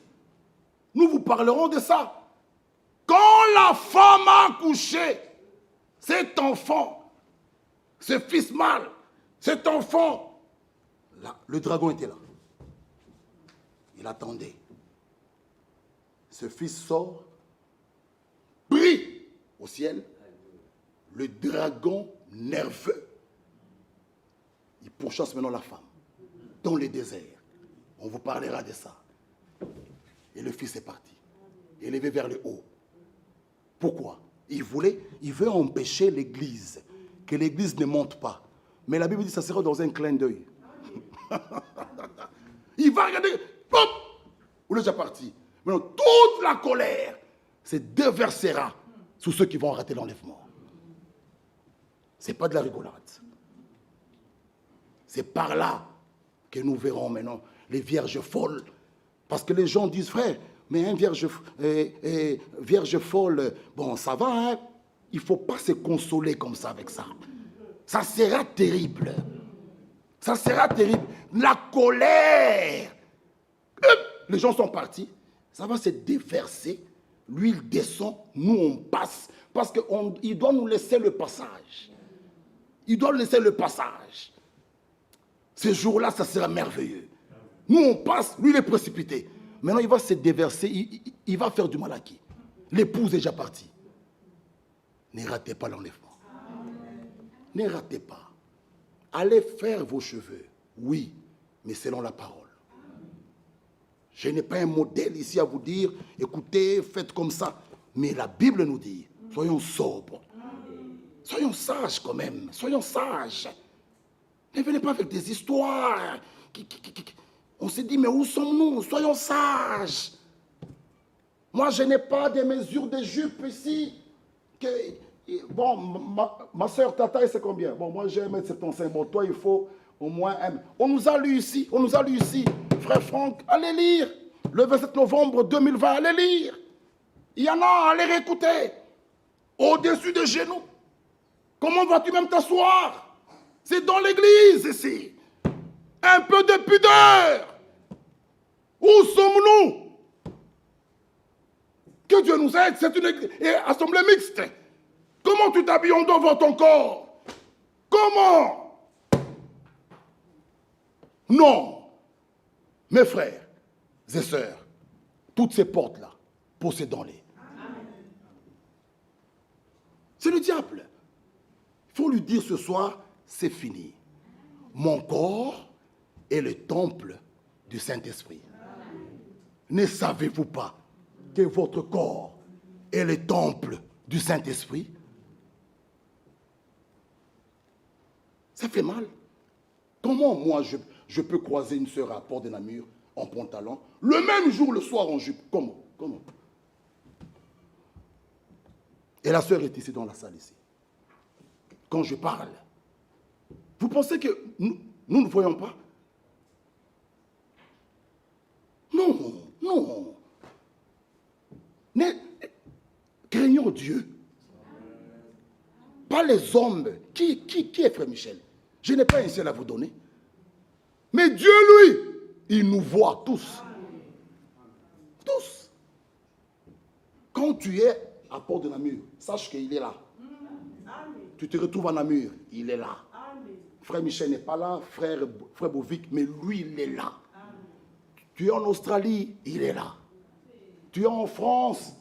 Nous vous parlerons de ça. Quand la femme a accouché, cet enfant, ce fils mâle, cet enfant, là, le dragon était là. Il attendait. Ce fils sort, brille au ciel. Le dragon nerveux, il pourchasse maintenant la femme dans le désert. On vous parlera de ça. Et le fils est parti, élevé vers le haut. Pourquoi? Il veut empêcher l'église, que l'église ne monte pas. Mais la Bible dit que ça sera dans un clin d'œil. Il va regarder, hop, il est déjà parti. Maintenant, toute la colère se déversera sur ceux qui vont rater l'enlèvement. Ce n'est pas de la rigolade. C'est par là que nous verrons maintenant les vierges folles. Parce que les gens disent, frère, mais un vierge folle, bon, ça va, hein? Il ne faut pas se consoler comme ça avec ça. Ça sera terrible. Ça sera terrible. La colère. Les gens sont partis. Ça va se déverser. Lui, il descend. Nous, on passe. Parce qu'il doit nous laisser le passage. Il doit nous laisser le passage. Ce jour-là, ça sera merveilleux. Nous, on passe. Lui, il est précipité. Maintenant, il va se déverser. Il va faire du mal à qui? L'épouse est déjà partie. Ne ratez pas l'enlèvement. Ne ratez pas. Allez faire vos cheveux. Oui, mais selon la parole. Je n'ai pas un modèle ici à vous dire, écoutez, faites comme ça. Mais la Bible nous dit, soyons sobres. Soyons sages quand même. Soyons sages. Ne venez pas avec des histoires. On s'est dit, mais où sommes-nous? Soyons sages. Moi, je n'ai pas de mesure de jupe ici. Bon, ma soeur Tata, c'est combien? Bon, moi, j'ai 1m75. Bon, toi, il faut au moins 1. On nous a lu ici. Frère Franck, allez lire. Le 27 novembre 2020, allez lire. Il y en a, allez réécouter. Au-dessus des genoux. Comment vas-tu même t'asseoir? C'est dans l'église ici. Un peu de pudeur. Où sommes-nous? Que Dieu nous aide, c'est une assemblée mixte. Comment tu t'habilles? On doit voir ton corps. Comment? Non. Mes frères, et sœurs, toutes ces portes-là, possédons-les. C'est le diable. Il faut lui dire ce soir, c'est fini. Mon corps est le temple du Saint-Esprit. Ne savez-vous pas que votre corps est le temple du Saint-Esprit? Ça fait mal. Comment moi je peux croiser une sœur à Port-de-Namur en pantalon, le même jour, le soir en jupe? Comment? Et la sœur est ici dans la salle ici. Quand je parle, vous pensez que nous ne voyons pas? Non. Mais craignons Dieu. Pas les hommes. Qui est Frère Michel? Je n'ai pas un ciel à vous donner. Mais Dieu, lui, il nous voit tous. Tous. Quand tu es à Port-de-Namur, sache qu'il est là. Tu te retrouves à Namur, il est là. Frère Michel n'est pas là, frère Bovic, mais lui, il est là. Tu es en Australie, il est là. Tu es en France,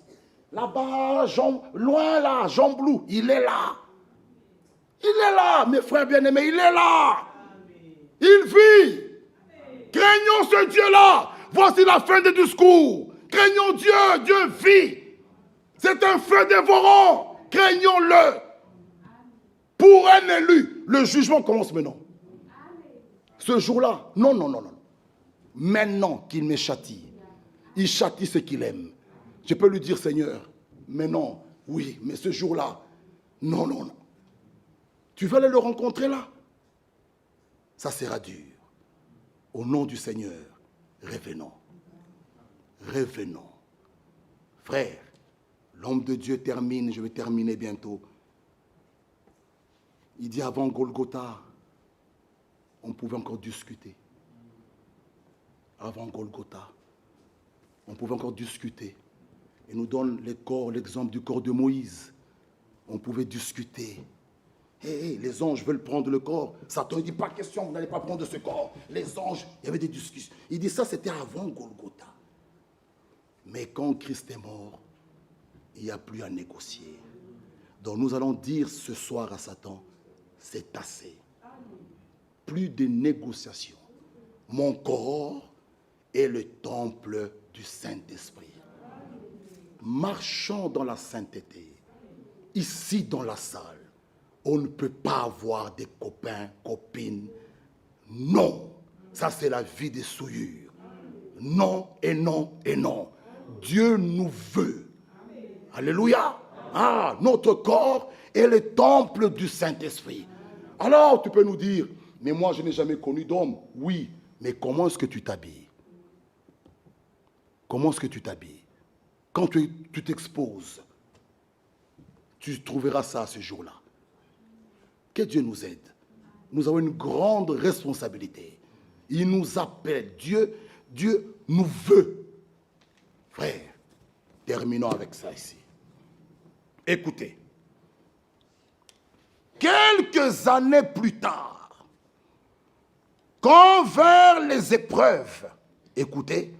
là-bas, loin là, Jean Blou, il est là. Il est là, mes frères bien-aimés, il est là. Il vit. Craignons ce Dieu-là. Voici la fin du discours. Craignons Dieu, Dieu vit. C'est un feu dévorant. Craignons-le. Pour un élu, le jugement commence maintenant. Ce jour-là, non. Maintenant qu'il me châtie, il châtie ce qu'il aime. Je peux lui dire, Seigneur, mais non, oui, mais ce jour-là, non. Tu vas aller le rencontrer là? Ça sera dur. Au nom du Seigneur, revenons. Frère, l'homme de Dieu termine, je vais terminer bientôt. Il dit avant Golgotha, on pouvait encore discuter. Avant Golgotha, on pouvait encore discuter. Il nous donne l'exemple du corps de Moïse. On pouvait discuter. Les anges veulent prendre le corps. Satan, il dit, pas question, vous n'allez pas prendre ce corps. Les anges, il y avait des discussions. Il dit, ça c'était avant Golgotha. Mais quand Christ est mort, il n'y a plus à négocier. Donc nous allons dire ce soir à Satan, c'est assez. Plus de négociations. Mon corps est le temple du Saint-Esprit. Marchons dans la sainteté. Ici dans la salle, on ne peut pas avoir des copains, copines. Non. Ça, c'est la vie des souillures. Non et non et non. Dieu nous veut. Alléluia. Notre corps est le temple du Saint-Esprit. Alors, tu peux nous dire, mais moi, je n'ai jamais connu d'homme. Oui, mais comment est-ce que tu t'habilles? Comment est-ce que tu t'habilles? Quand tu t'exposes, tu trouveras ça ce jour-là. Que Dieu nous aide. Nous avons une grande responsabilité. Il nous appelle. Dieu nous veut. Frère, terminons avec ça ici. Écoutez. Quelques années plus tard, quand vinrent les épreuves, écoutez,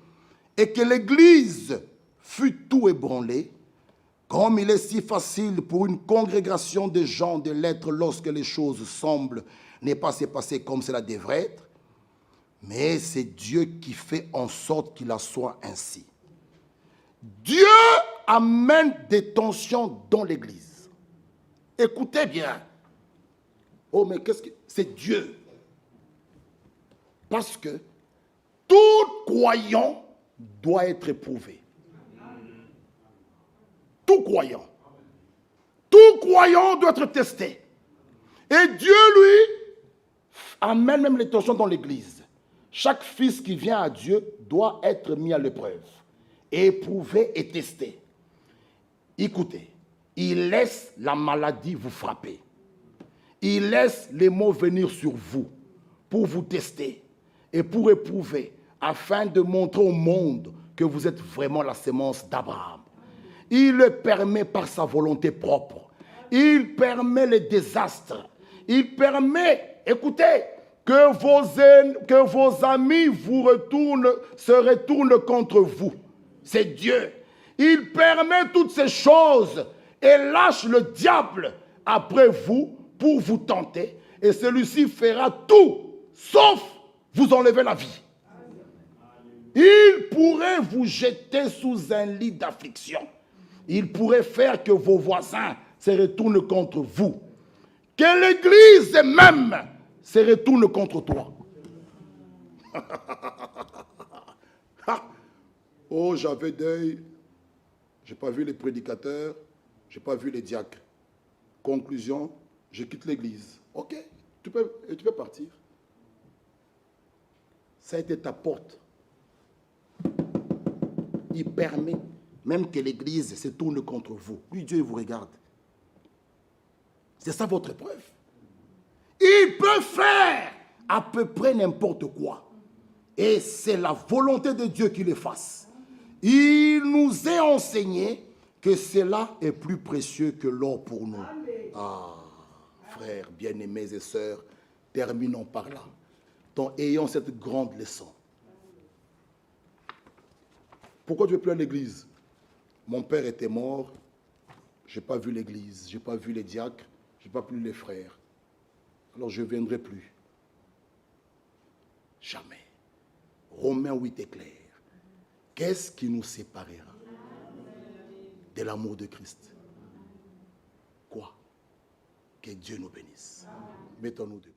et que l'Église fut tout ébranlée, comme il est si facile pour une congrégation de gens de l'être lorsque les choses semblent ne pas se passer comme cela devrait être, mais c'est Dieu qui fait en sorte qu'il en soit ainsi. Dieu amène des tensions dans l'Église. Écoutez bien. Oh, mais qu'est-ce que... C'est Dieu. Parce que tout croyant doit être éprouvé. Tout croyant. Tout croyant doit être testé. Et Dieu, lui, amène même les tensions dans l'Église. Chaque fils qui vient à Dieu doit être mis à l'épreuve, éprouvé et testé. Écoutez, il laisse la maladie vous frapper. Il laisse les maux venir sur vous pour vous tester et pour éprouver, afin de montrer au monde que vous êtes vraiment la sémence d'Abraham. Il le permet par sa volonté propre. Il permet les désastres. Il permet, écoutez, que vos amis se retournent contre vous. C'est Dieu. Il permet toutes ces choses et lâche le diable après vous pour vous tenter. Et celui-ci fera tout, sauf vous enlever la vie. Il pourrait vous jeter sous un lit d'affliction. Il pourrait faire que vos voisins se retournent contre vous. Que l'Église même se retourne contre toi. Oh, j'avais deuil. Je n'ai pas vu les prédicateurs. Je n'ai pas vu les diacres. Conclusion, je quitte l'Église. Ok, tu peux partir. Ça a été ta porte. Il permet même que l'Église se tourne contre vous. Lui, Dieu, il vous regarde. C'est ça votre preuve. Il peut faire à peu près n'importe quoi. Et c'est la volonté de Dieu qu'il le fasse. Il nous est enseigné que cela est plus précieux que l'or pour nous. Ah, frères, bien-aimés et sœurs, terminons par là. Donc, ayons cette grande leçon. Pourquoi tu ne veux plus à l'église? Mon père était mort, je n'ai pas vu l'église, je n'ai pas vu les diacres, je n'ai pas vu les frères. Alors je ne viendrai plus. Jamais. Romains 8 est clair. Qu'est-ce qui nous séparera de l'amour de Christ? Quoi? Que Dieu nous bénisse. Mettons-nous debout.